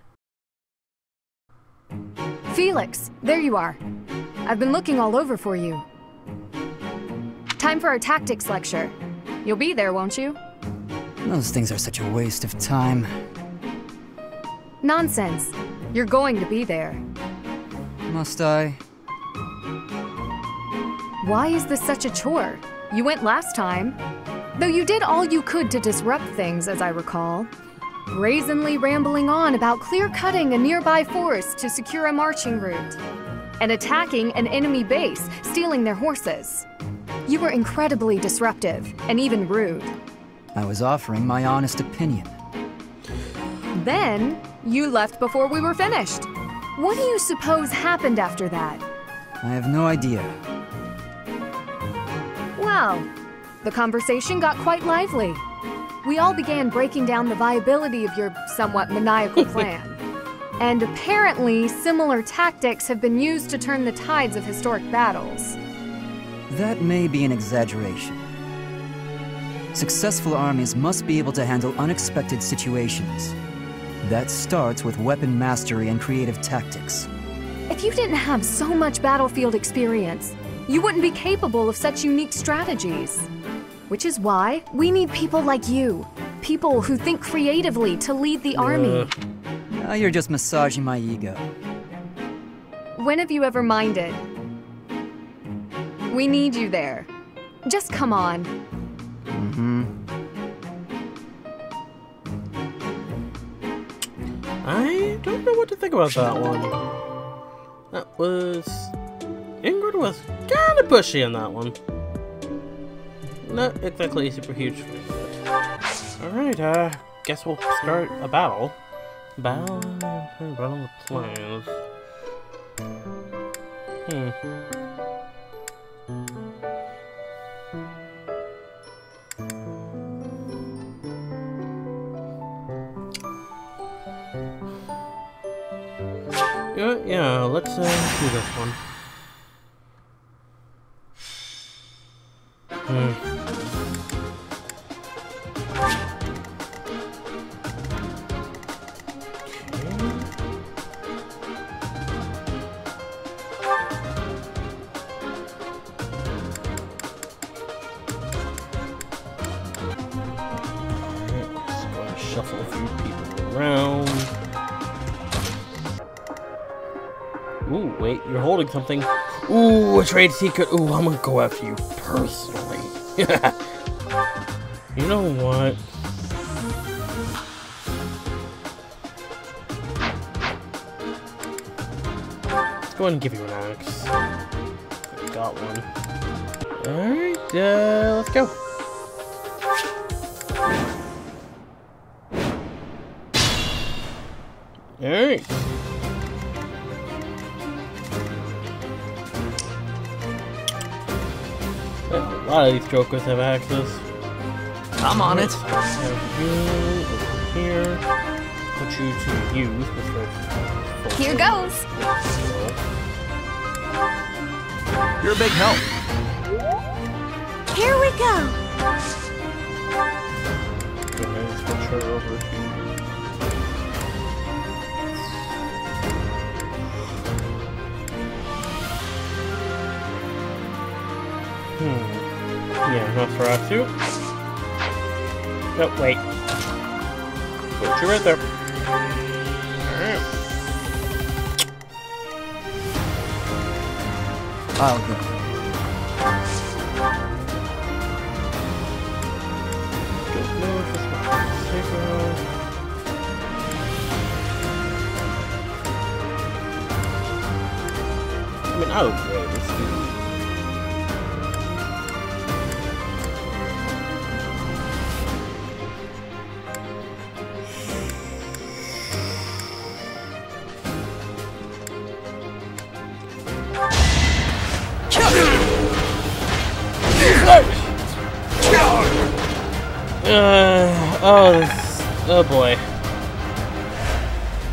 Felix, there you are. I've been looking all over for you. Time for our tactics lecture. You'll be there, won't you? Those things are such a waste of time. Nonsense. You're going to be there. Must I? Why is this such a chore? You went last time. Though you did all you could to disrupt things, as I recall. Brazenly rambling on about clear-cutting a nearby forest to secure a marching route. And attacking an enemy base, stealing their horses. You were incredibly disruptive, and even rude. I was offering my honest opinion. Then, you left before we were finished. What do you suppose happened after that? I have no idea. Well, the conversation got quite lively. We all began breaking down the viability of your somewhat maniacal plan. And apparently, similar tactics have been used to turn the tides of historic battles. That may be an exaggeration. Successful armies must be able to handle unexpected situations. That starts with weapon mastery and creative tactics. If you didn't have so much battlefield experience, you wouldn't be capable of such unique strategies. Which is why we need people like you. People who think creatively to lead the army. Now you're just massaging my ego. When have you ever minded? We need you there. Just come on. I don't know what to think about that one. That was... Ingrid was kinda pushy on that one. Not exactly a super huge fan. Alright, guess we'll start a battle. Battle the planes. Yeah, let's do this one. Shuffle a few people around. Ooh, wait, you're holding something. Ooh, a trade secret. Ooh, I'm gonna go after you personally. You know what? Let's go ahead and give you an axe. I've got one. Alright, let's go. Alright. A lot of these jokers have axes. I'm on it. Have you over here. Put you to use with your Here goes. You're a big help. Here we go. Let's put her over here. Yeah, Nosferatu. No, wait. Put you right there. Alright. I'll go. Don't know if this one's safer. I mean, I would really this dude. Oh boy.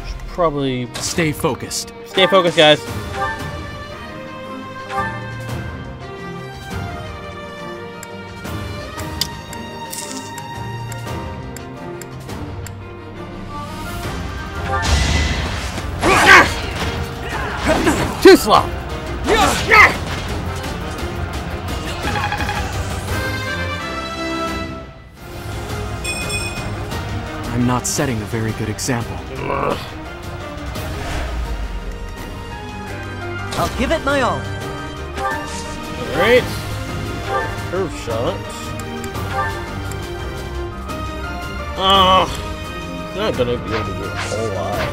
Should probably stay focused. Stay focused, guys. Too slow. I'm not setting a very good example. I'll give it my all. Alright. Curve shot. Not gonna be able to do a whole lot.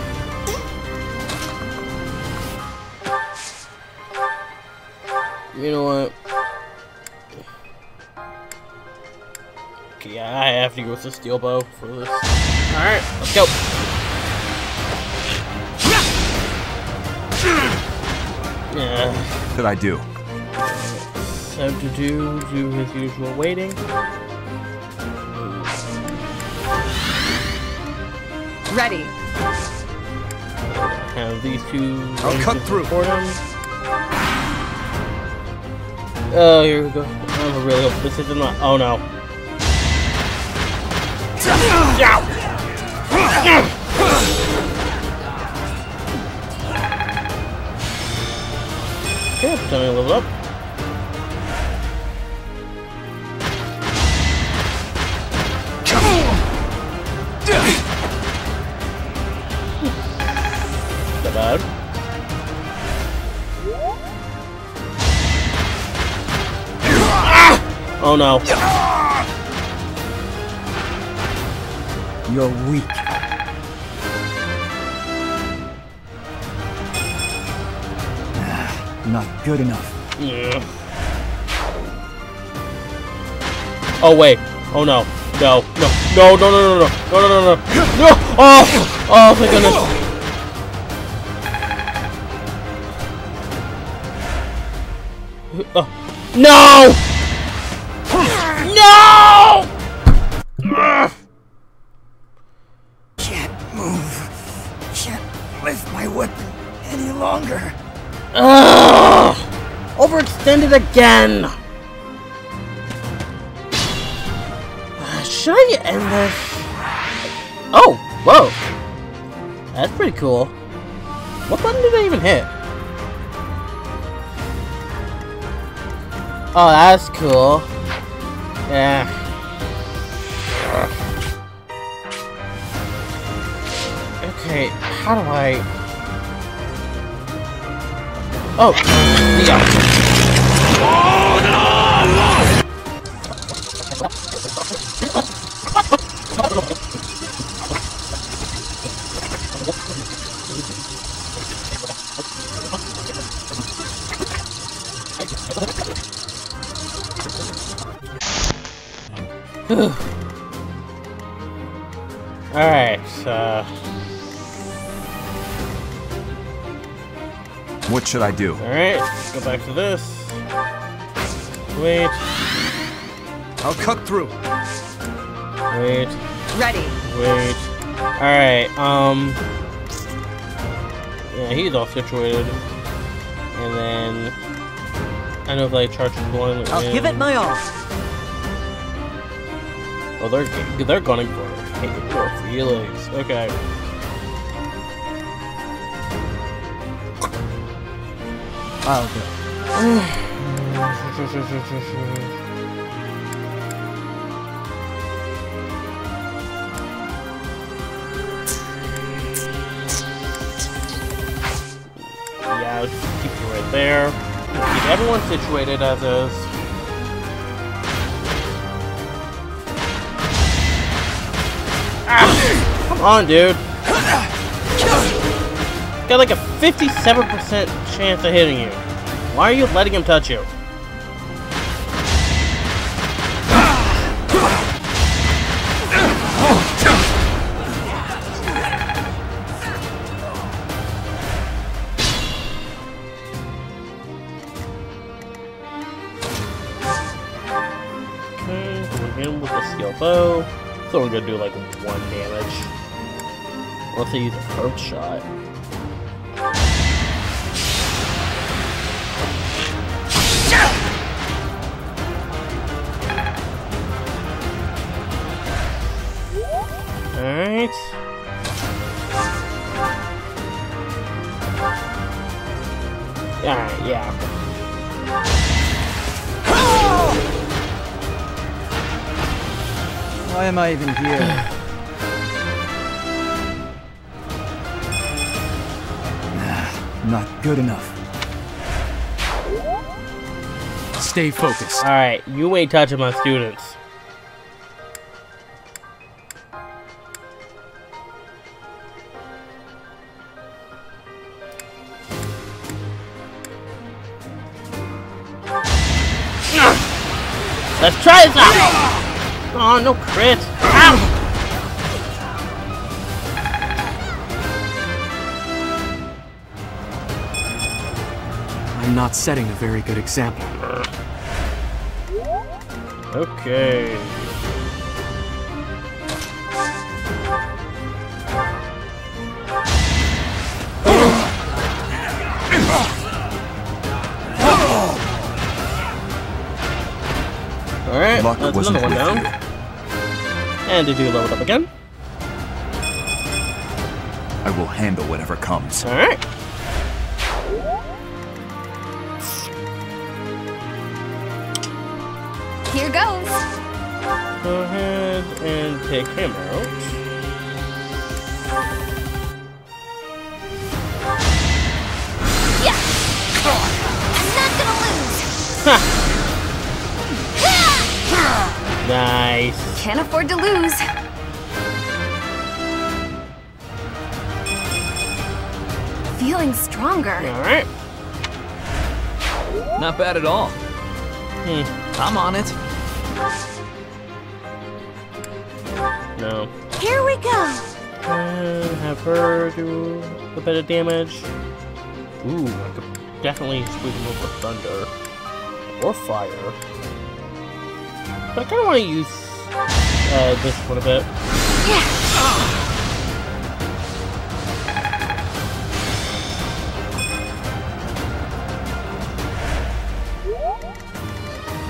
You know what? Okay, yeah, I have to go with the steel bow for this. Alright, let's go. Yeah. What did I do? So to do his usual waiting. Ready. Have these two. I'll cut through. For him. Oh, here we go. I really hope this isn't my. Oh no. Okay, time to level up. Not bad. Oh no. You're weak. Not good enough. Yeah. Oh wait. Oh no. No. No. No. No. No. No. No. No. No. No. No. Oh. Oh my goodness. Oh. No. No. Can't move. Can't lift my weapon any longer. Overextended again. Should I end this? Oh, whoa. That's pretty cool. What button did I even hit? Oh, that's cool. Yeah. Okay, how do I... Oh, yeah. Oh, no! Alright, what should I do? Alright, go back to this. Wait. I'll cut through. Wait. Ready. Wait. Alright, yeah, he's all situated. And then I know if I charge his blindly. I'll give it my all. Oh, they're gunning for it. Your feelings. Okay. I'll go. Yeah, I'll just keep you right there. Keep everyone situated as is. Ah, come on, dude. Got like a 57% chance of hitting you. Why are you letting him touch you? Okay, going him with the steel bow. So we're gonna do like 1 damage. Unless I use a curved shot. Alright. Alright, yeah. Why am I even here? Not good enough. Stay focused. Alright, you ain't touching my students. Let's try this out! Oh, no crit! Ow! I'm not setting a very good example. Okay. Alright, that's another one down. And did you level up again? I will handle whatever comes. Alright. Here goes. Go ahead and take him out. Yeah. I'm not gonna lose. Nice. Can't afford to lose. Feeling stronger. Alright. Not bad at all. I'm on it. No. Here we go. And have her do a bit of damage. Ooh, I could definitely squeeze him over with thunder. Or fire. But I kind of want to use this one a bit. Yeah.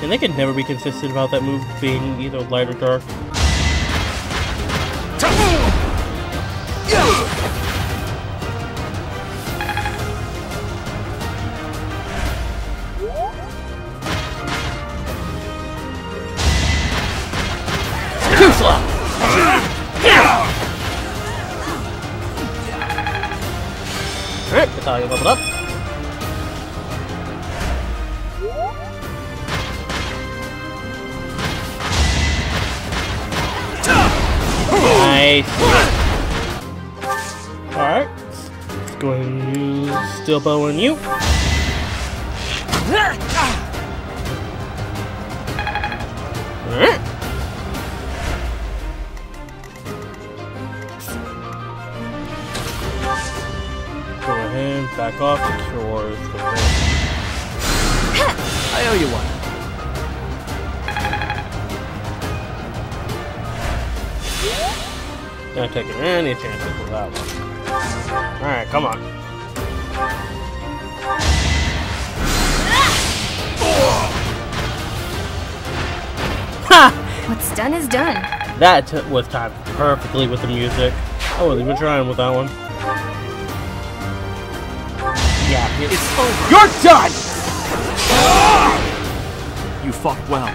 And they could never be consistent about that move being either light or dark. Too slow! Alright, that's how you leveled up. Nice. Alright. Let's go ahead and use steel bow on you. Alright. Go ahead, back off towards the ring. I owe you one. Not taking any chances with that one. Alright, come on. Ha! What's done is done. That was timed perfectly with the music. I wasn't even trying with that one. Yeah, it's over. You're done! You fought well.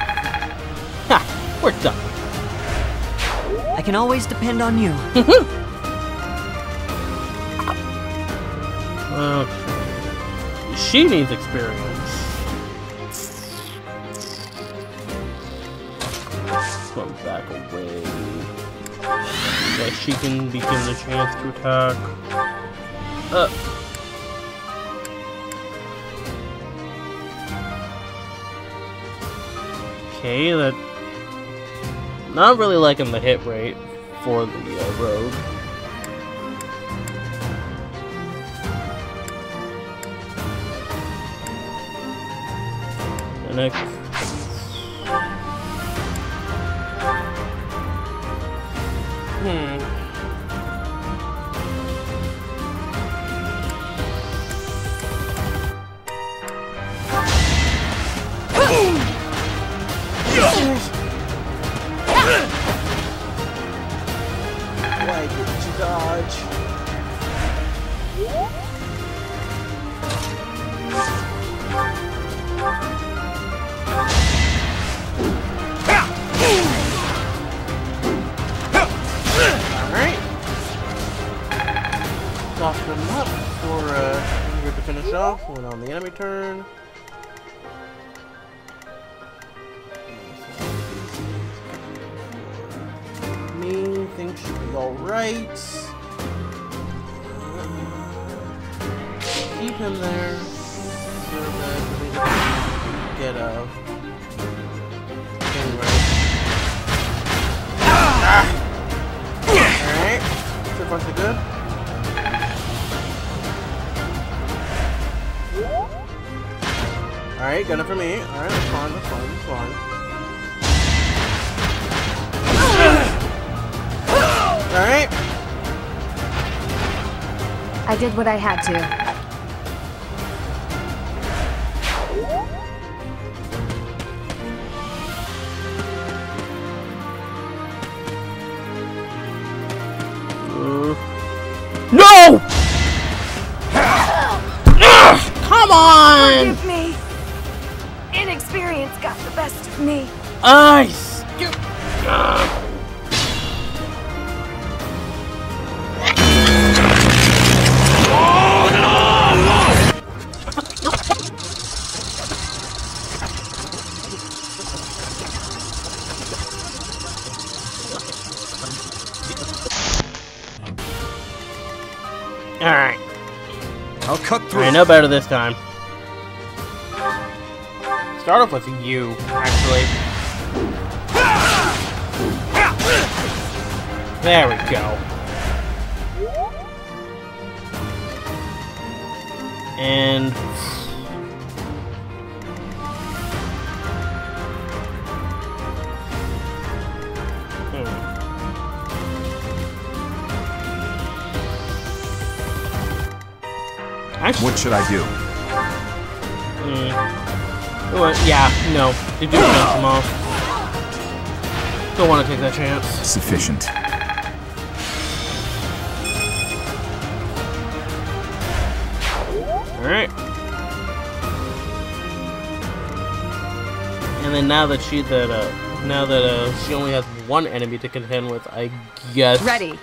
Ha! We're done. I can always depend on you. She needs experience. Come back away. That she can be given a chance to attack. Okay, that... Not really liking the hit rate for the rogue. And Why didn't you dodge? Alright. Soften them up for here to finish off when on the enemy turn. Me think should be alright. Keep him there so that we can get a thing right. Alright, so far so good. Alright, got it for me. Alright, that's fine, that's fine, that's fine. Alright. I did what I had to. No! Come on! Forgive me. Inexperience got the best of me. Ice! Alright. I'll cut through. I know better this time. Start off with you, actually. There we go. And... Actually, what should I do? Yeah, no. You do finish them off. Don't want to take that chance. Sufficient. Alright. And then now that she she only has one enemy to contend with, I guess. Ready.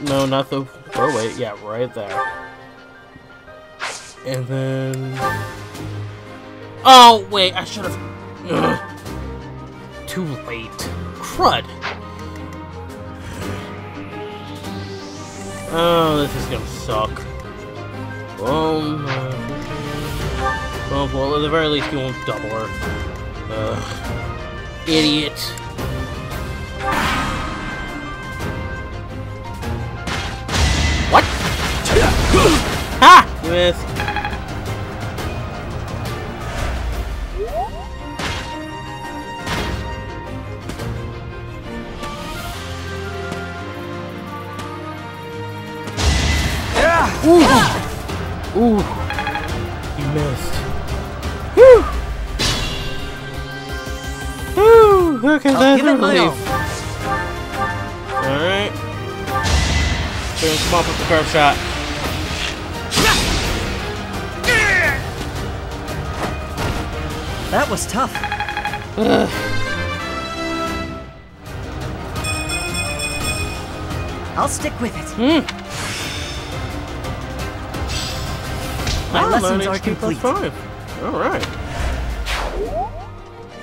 No, not the. Oh wait, yeah, right there. And then. Oh wait, I should have. Too late. Crud. Oh, this is gonna suck. Well, at the very least, you won't double her. Idiot. What? Ha! You missed. Ooh! Ooh! You missed. Whew! Whew! Okay, that's a relief. Alright. Come up with the curve shot. That was tough. I'll stick with it. My lessons are complete. Alright.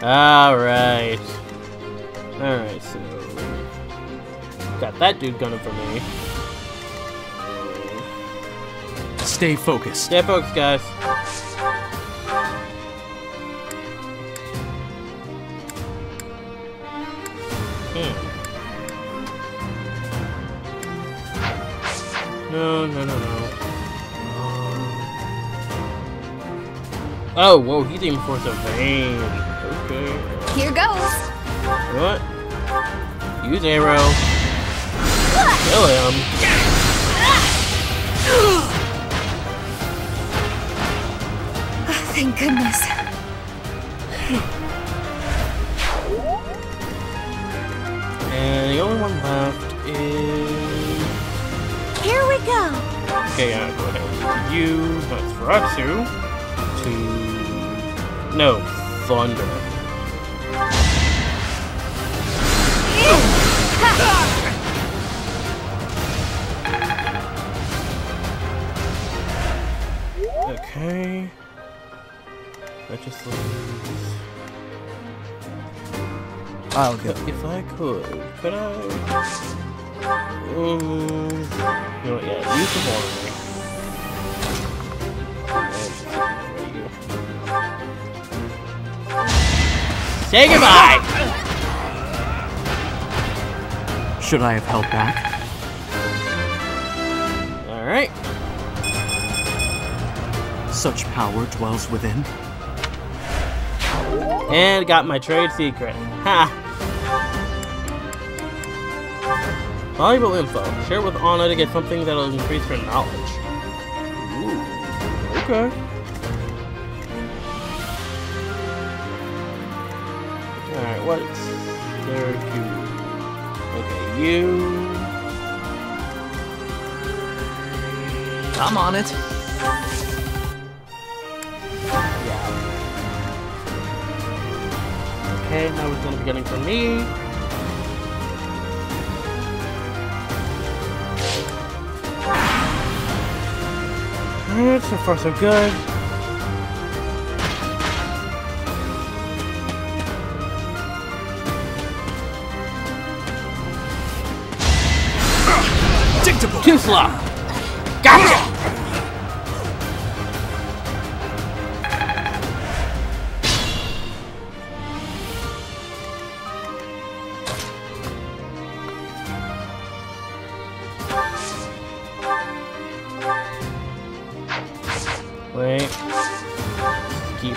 Alright. Alright, so... Got that dude gunning for me. Stay focused. Stay focused, guys. No. Oh, whoa, he's aiming for the vein. Okay. Here goes. What? Use arrow. Kill him. Thank goodness. And the only one left is... Here we go. Okay, go ahead. You, Nosferatu, to... No, Thunder. Okay. That just leaves... I'll go. If I could I? You know what, yeah, use the water. Say goodbye! Should I have held back? Alright. Such power dwells within. And got my trade secret. Ha! Valuable info. Share with Anna to get something that'll increase her knowledge. Ooh. Okay. Alright, what's there to... Okay, you... I'm on it. Okay, now it's gonna be getting from me. Alright, so far so good. Too slow. Gotcha! Wait. Keep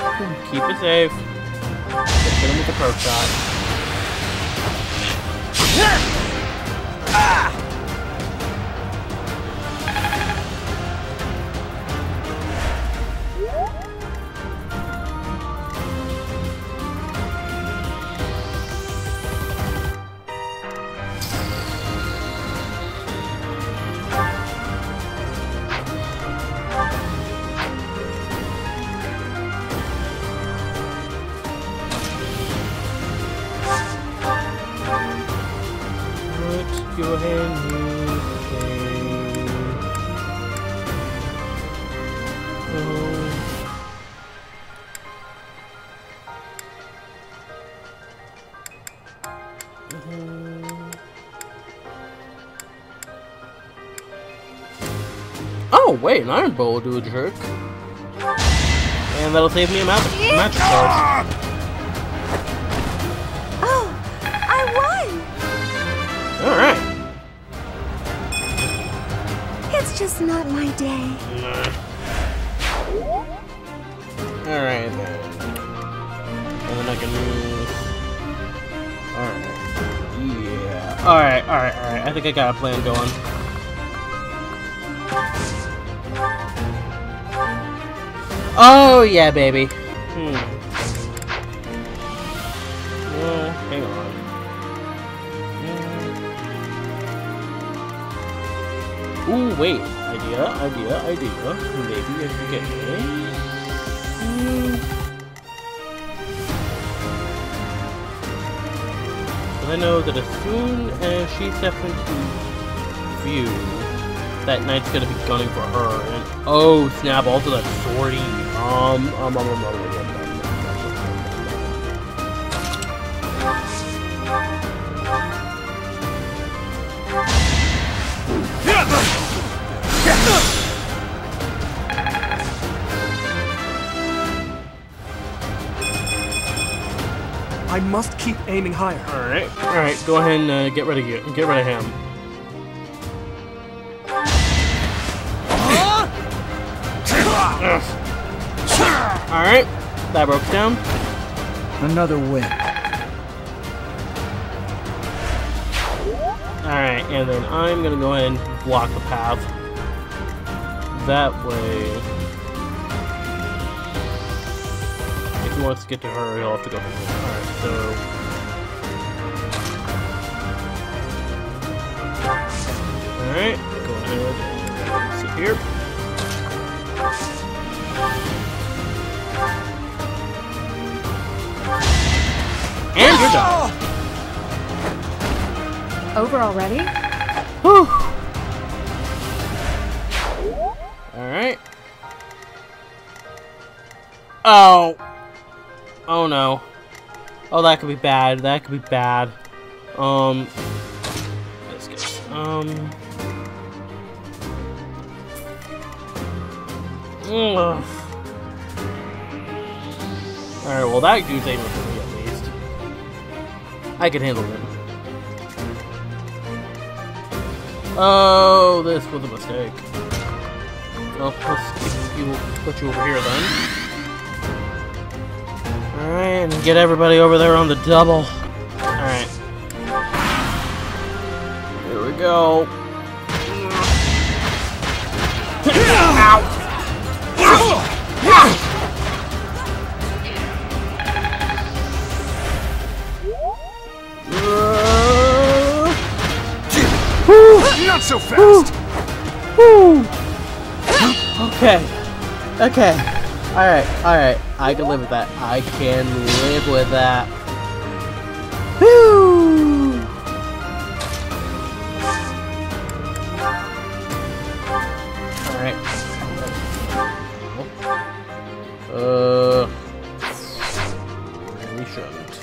it safe. Just hit him with the perk shot. Go ahead and use Oh, wait, an iron bowl will do a jerk. And that'll save me a magic charge. Oh, I won! Alright. It's just not my day. Alright then. And then I can move. Alright. Yeah. Alright. I think I got a plan going. Oh yeah, baby. Hang on. Ooh, wait. Idea. Maybe I should get in. I know that as soon as she steps into view, that knight's gonna be gunning for her, and oh snap! Also that swordie. I must keep aiming higher. Alright, go ahead and get rid of you. Get rid of him. Alright, that broke down. Another win. Alright, and then I'm gonna go ahead and block the path. That way... If he wants to get to her, he'll have to go from here. Alright, so... Alright, go ahead and sit here. And you're done. Over already? Whew. Alright. Oh. Oh no. Oh, that could be bad. That could be bad. Let's get Alright, well that dude's able to me at least. I can handle him. Oh, this was a mistake. Well, let's put you over here then. Alright, and get everybody over there on the double. Alright. Here we go. Ow! Not so fast! Okay. Okay. Alright, alright. I can live with that. I can live with that. Woo! Alright. We shouldn't.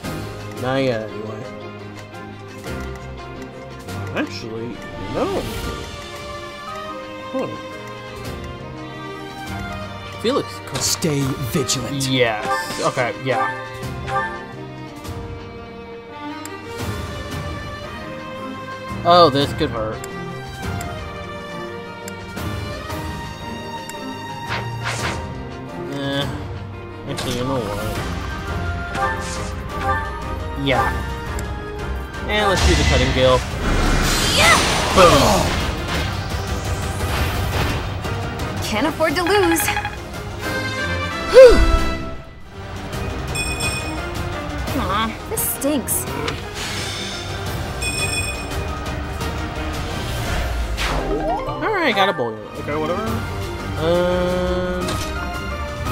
Not yet, anyway. Actually, no. Huh. Felix could stay vigilant. Yes. Okay, yeah. Oh, this could hurt. Actually, you know what? Yeah. And let's do the cutting gale. Boom. Can't afford to lose. Aw, this stinks. Alright, got a bullion. Okay, whatever.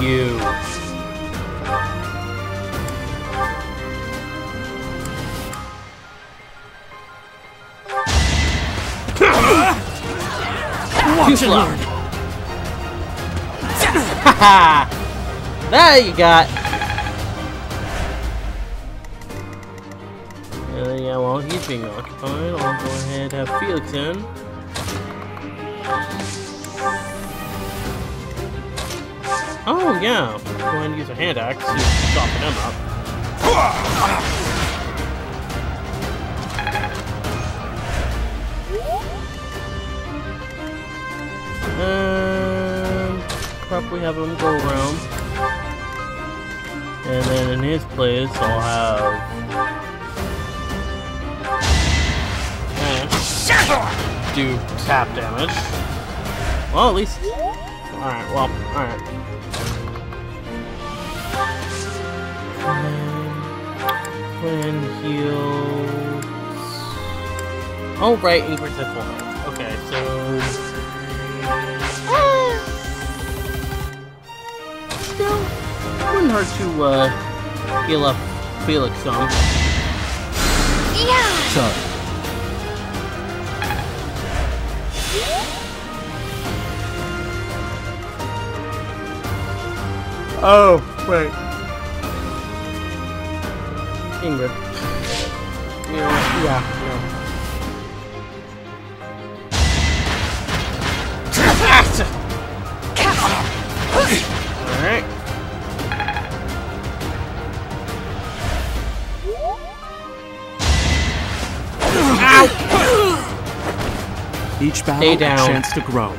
You. Watch and learn. Haha! There you got. Yeah, while he's being occupied, I'll go ahead and have Felix in. Oh yeah, go ahead and use a hand axe to soften him up. Probably have him go around. And then in his place, I'll have Ash do tap damage. Well, at least. Alright, well, alright. And heals. Oh, right, increase at full health. Okay, so. Wouldn't hurt to heal up Felix some. Yeah. Sorry. Oh, wait. Ingrid. Yeah. Alright. Each battle a chance to grow.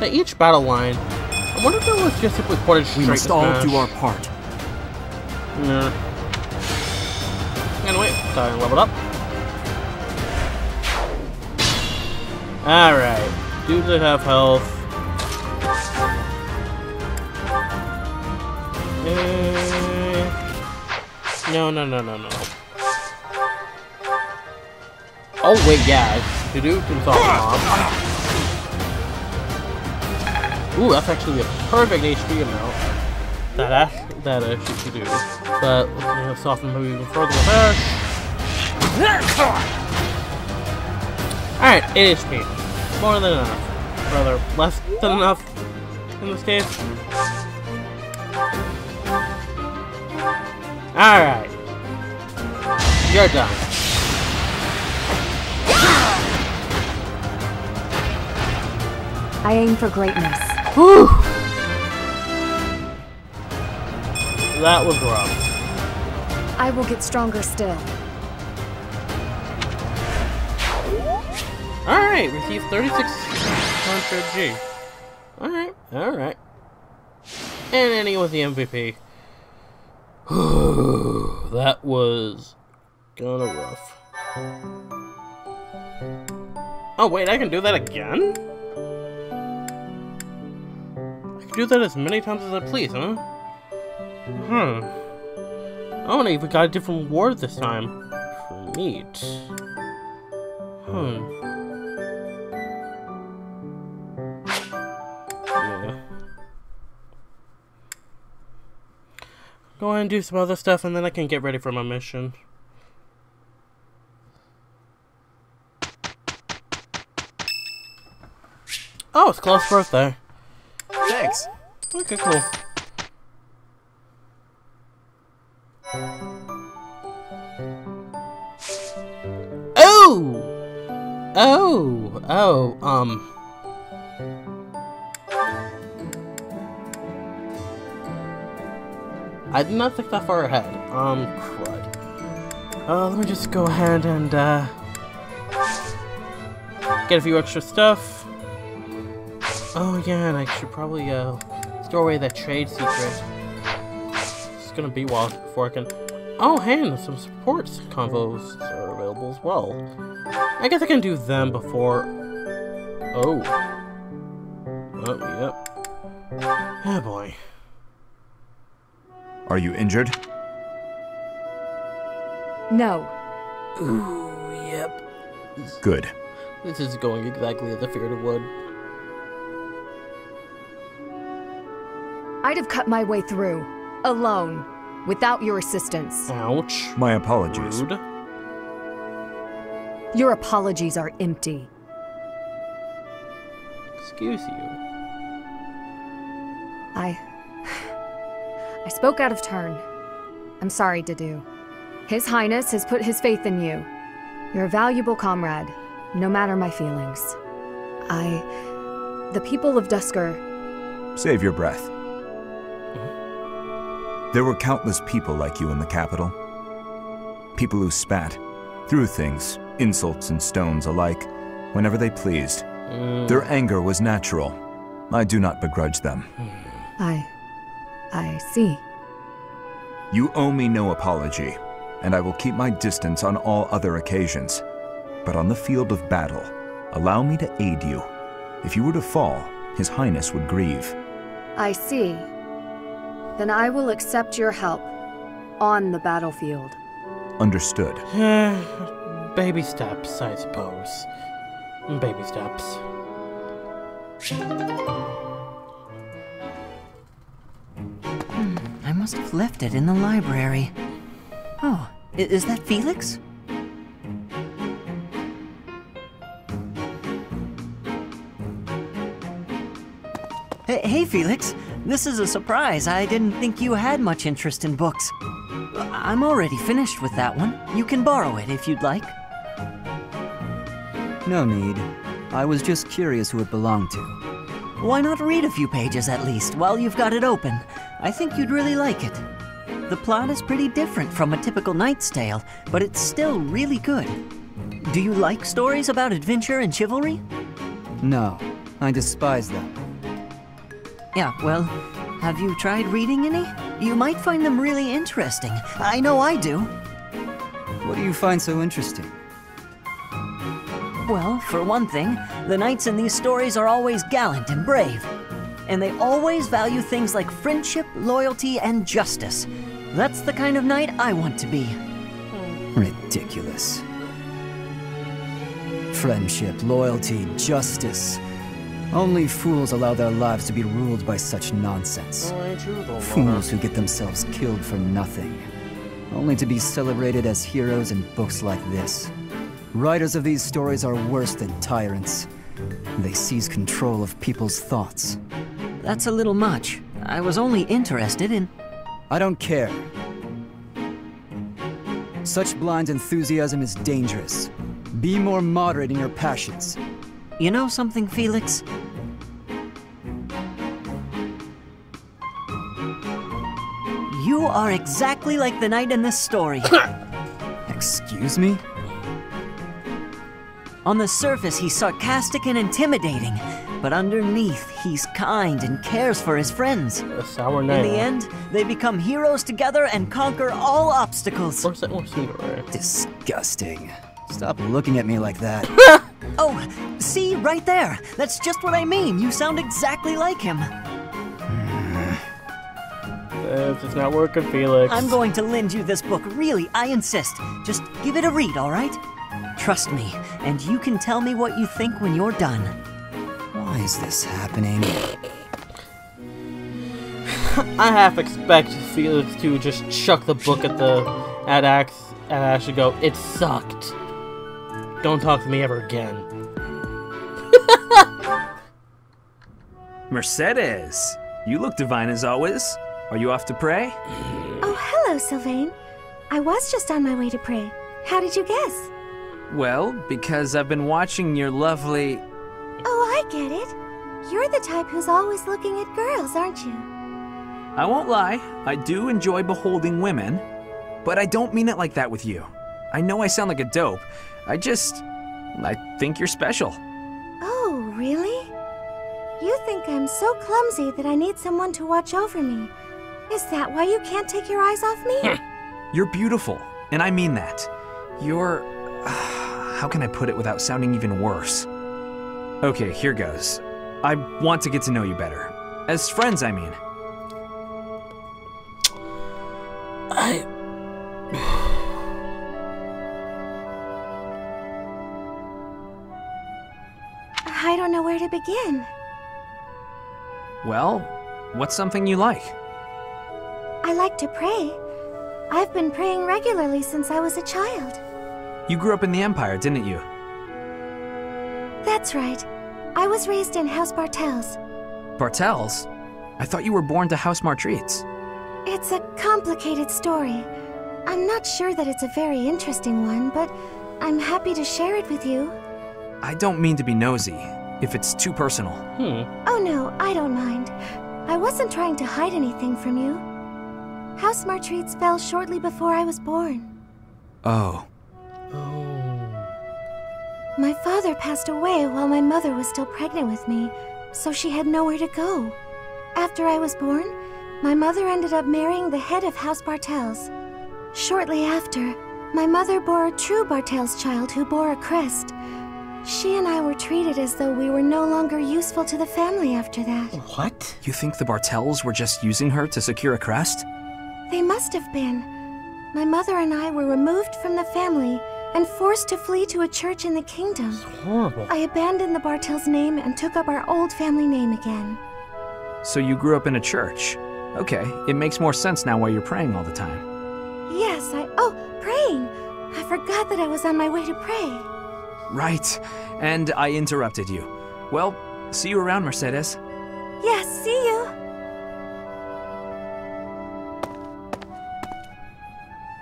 Each battle line. I wonder if it was just simply ported straight. We must to all Smash. do our part. Yeah. Anyway, time to level up. Alright. Dudes that have health. No. Oh, wait, yeah. The dude can solve them off. Ooh, that's actually a perfect HP amount. That she could do. But we're gonna soften him even further with that. Alright, 8 HP. More than enough. Rather, less than enough in this case. Alright. You're done. I aim for greatness. Whew. That was rough. I will get stronger still. Alright, receive 3600 G. Alright. And ending with the MVP. That was kinda rough. Oh wait, I can do that again? I can do that as many times as I please, huh? Oh, and I even got a different reward this time. Neat. Yeah. Go ahead and do some other stuff, and then I can get ready for my mission. Oh, it's Claude's birthday. Thanks. Okay, cool. I did not think that far ahead. Crud. Let me just go ahead and, get a few extra stuff. Oh yeah, and I should probably, store away that trade secret. It's gonna be a while before I can... Oh, hey, and some support convos are available as well. I guess I can do them before... Oh, yep. Oh, boy. Are you injured? No. Ooh, yep. Good. This is going exactly as I figured it would. I'd have cut my way through, alone, without your assistance. Ouch. My apologies. Rude. Your apologies are empty. Excuse you. I spoke out of turn. I'm sorry, Dedu. His Highness has put his faith in you. You're a valuable comrade, no matter my feelings. The people of Dusker... Save your breath. There were countless people like you in the capital. People who spat, threw things, insults and stones alike, whenever they pleased. Their anger was natural. I do not begrudge them. I see. You owe me no apology, and I will keep my distance on all other occasions. But on the field of battle, allow me to aid you. If you were to fall, His Highness would grieve. I see. Then I will accept your help on the battlefield. Understood. Baby steps, I suppose. Baby steps. I must have left it in the library. Oh, is that Felix? Hey, Felix. This is a surprise. I didn't think you had much interest in books. I'm already finished with that one. You can borrow it if you'd like. No need. I was just curious who it belonged to. Why not read a few pages at least while you've got it open? I think you'd really like it. The plot is pretty different from a typical knight's tale, but it's still really good. Do you like stories about adventure and chivalry? No, I despise them. Yeah, well, have you tried reading any? You might find them really interesting. I know I do. What do you find so interesting? Well, for one thing, the knights in these stories are always gallant and brave. And they always value things like friendship, loyalty, and justice. That's the kind of knight I want to be. Ridiculous. Friendship, loyalty, justice. Only fools allow their lives to be ruled by such nonsense. Fools who get themselves killed for nothing, only to be celebrated as heroes in books like this. Writers of these stories are worse than tyrants. They seize control of people's thoughts. That's a little much. I was only interested in... I don't care. Such blind enthusiasm is dangerous. Be more moderate in your passions. You know something, Felix? You are exactly like the knight in this story. Excuse me? On the surface, he's sarcastic and intimidating, but underneath, he's kind and cares for his friends. A sour In knight. the end, they become heroes together and conquer all obstacles. Or is that more cigarette? Disgusting. Stop looking at me like that. Oh, see, right there. That's just what I mean. You sound exactly like him. It's not working, Felix. I'm going to lend you this book, really, I insist. Just give it a read, all right? Trust me, and you can tell me what you think when you're done. Why is this happening? I half expect Felix to just chuck the book at Ash and go, "It sucked. Don't talk to me ever again." Mercedes, you look divine as always. Are you off to pray? Oh, hello, Sylvain. I was just on my way to pray. How did you guess? Well, because I've been watching your lovely... Oh, I get it. You're the type who's always looking at girls, aren't you? I won't lie, I do enjoy beholding women, but I don't mean it like that with you. I know I sound like a dope. I think you're special. Oh, really? You think I'm so clumsy that I need someone to watch over me. Is that why you can't take your eyes off me? You're beautiful, and I mean that. You're... how can I put it without sounding even worse? Okay, here goes. I want to get to know you better. As friends, I mean. I don't know where to begin. Well, what's something you like? I like to pray. I've been praying regularly since I was a child. You grew up in the Empire, didn't you? That's right. I was raised in House Bartels. Bartels? I thought you were born to House Martreats. It's a complicated story. I'm not sure that it's a very interesting one, but I'm happy to share it with you. I don't mean to be nosy, if it's too personal. Oh no, I don't mind. I wasn't trying to hide anything from you. House Martreats fell shortly before I was born. Oh. My father passed away while my mother was still pregnant with me, so she had nowhere to go. After I was born, my mother ended up marrying the head of House Bartels. Shortly after, my mother bore a true Bartels child who bore a crest. She and I were treated as though we were no longer useful to the family after that. What? You think the Bartels were just using her to secure a crest? They must have been. My mother and I were removed from the family and forced to flee to a church in the kingdom. It's horrible. I abandoned the Bartels name and took up our old family name again. So you grew up in a church. Okay, it makes more sense now why you're praying all the time. Yes, Oh, praying! I forgot that I was on my way to pray. Right, and I interrupted you. Well, see you around, Mercedes. Yes, see you!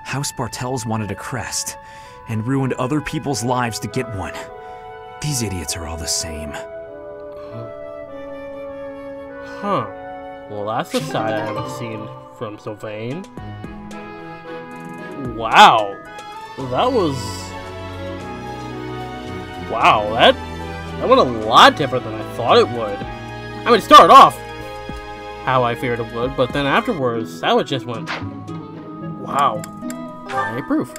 House Bartels wanted a crest, and ruined other people's lives to get one. These idiots are all the same. Huh. Well, that's a side I haven't seen from Sylvain. Wow. That was... Wow, that went a lot different than I thought it would. I mean, it started off how I feared it would, but then afterwards, that just went... Wow. I approve.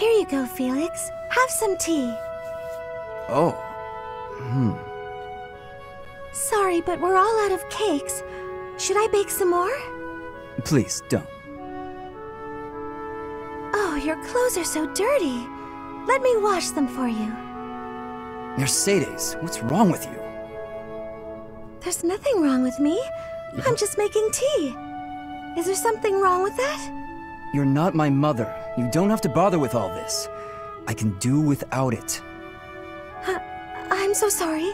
Here you go, Felix. Have some tea. Oh. Sorry, but we're all out of cakes. Should I bake some more? Please, don't. Oh, your clothes are so dirty. Let me wash them for you. Mercedes, what's wrong with you? There's nothing wrong with me. I'm just making tea. Is there something wrong with that? You're not my mother. You don't have to bother with all this. I can do without it. I'm so sorry.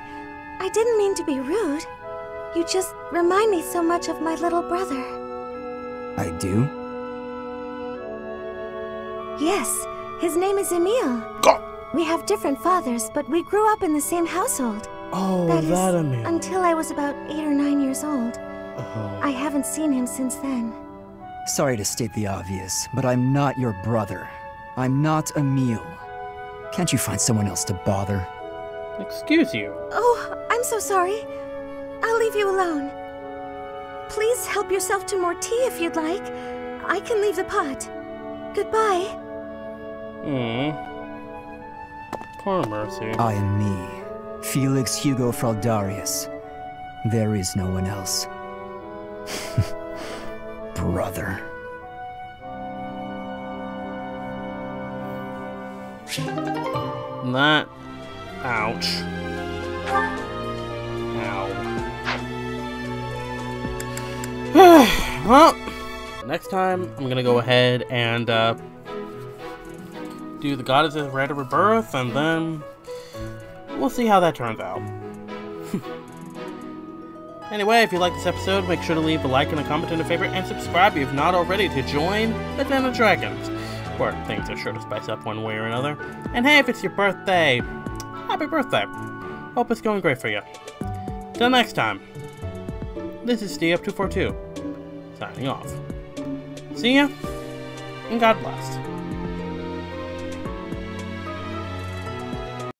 I didn't mean to be rude. You just remind me so much of my little brother. I do? Yes, his name is Emile. We have different fathers, but we grew up in the same household. Oh, that is, Emile. until I was about 8 or 9 years old. I haven't seen him since then. Sorry to state the obvious, but I'm not your brother. I'm not Emile. Can't you find someone else to bother? Excuse you. Oh, I'm so sorry. I'll leave you alone. Please help yourself to more tea if you'd like. I can leave the pot. Goodbye. Poor Mercy. I am me, Felix Hugo Fraldarius. There is no one else. Brother. That... Ouch. Ow. Well, next time I'm gonna go ahead and do the Goddess's Rite of Rebirth, and then we'll see how that turns out. Anyway, if you like this episode, make sure to leave a like and a comment and a favorite, and subscribe if you've not already to join the Den of Dragons, where things are sure to spice up one way or another. And hey, if it's your birthday, happy birthday. Hope it's going great for you. Till next time, this is SteeUp242, signing off. See ya, and God bless.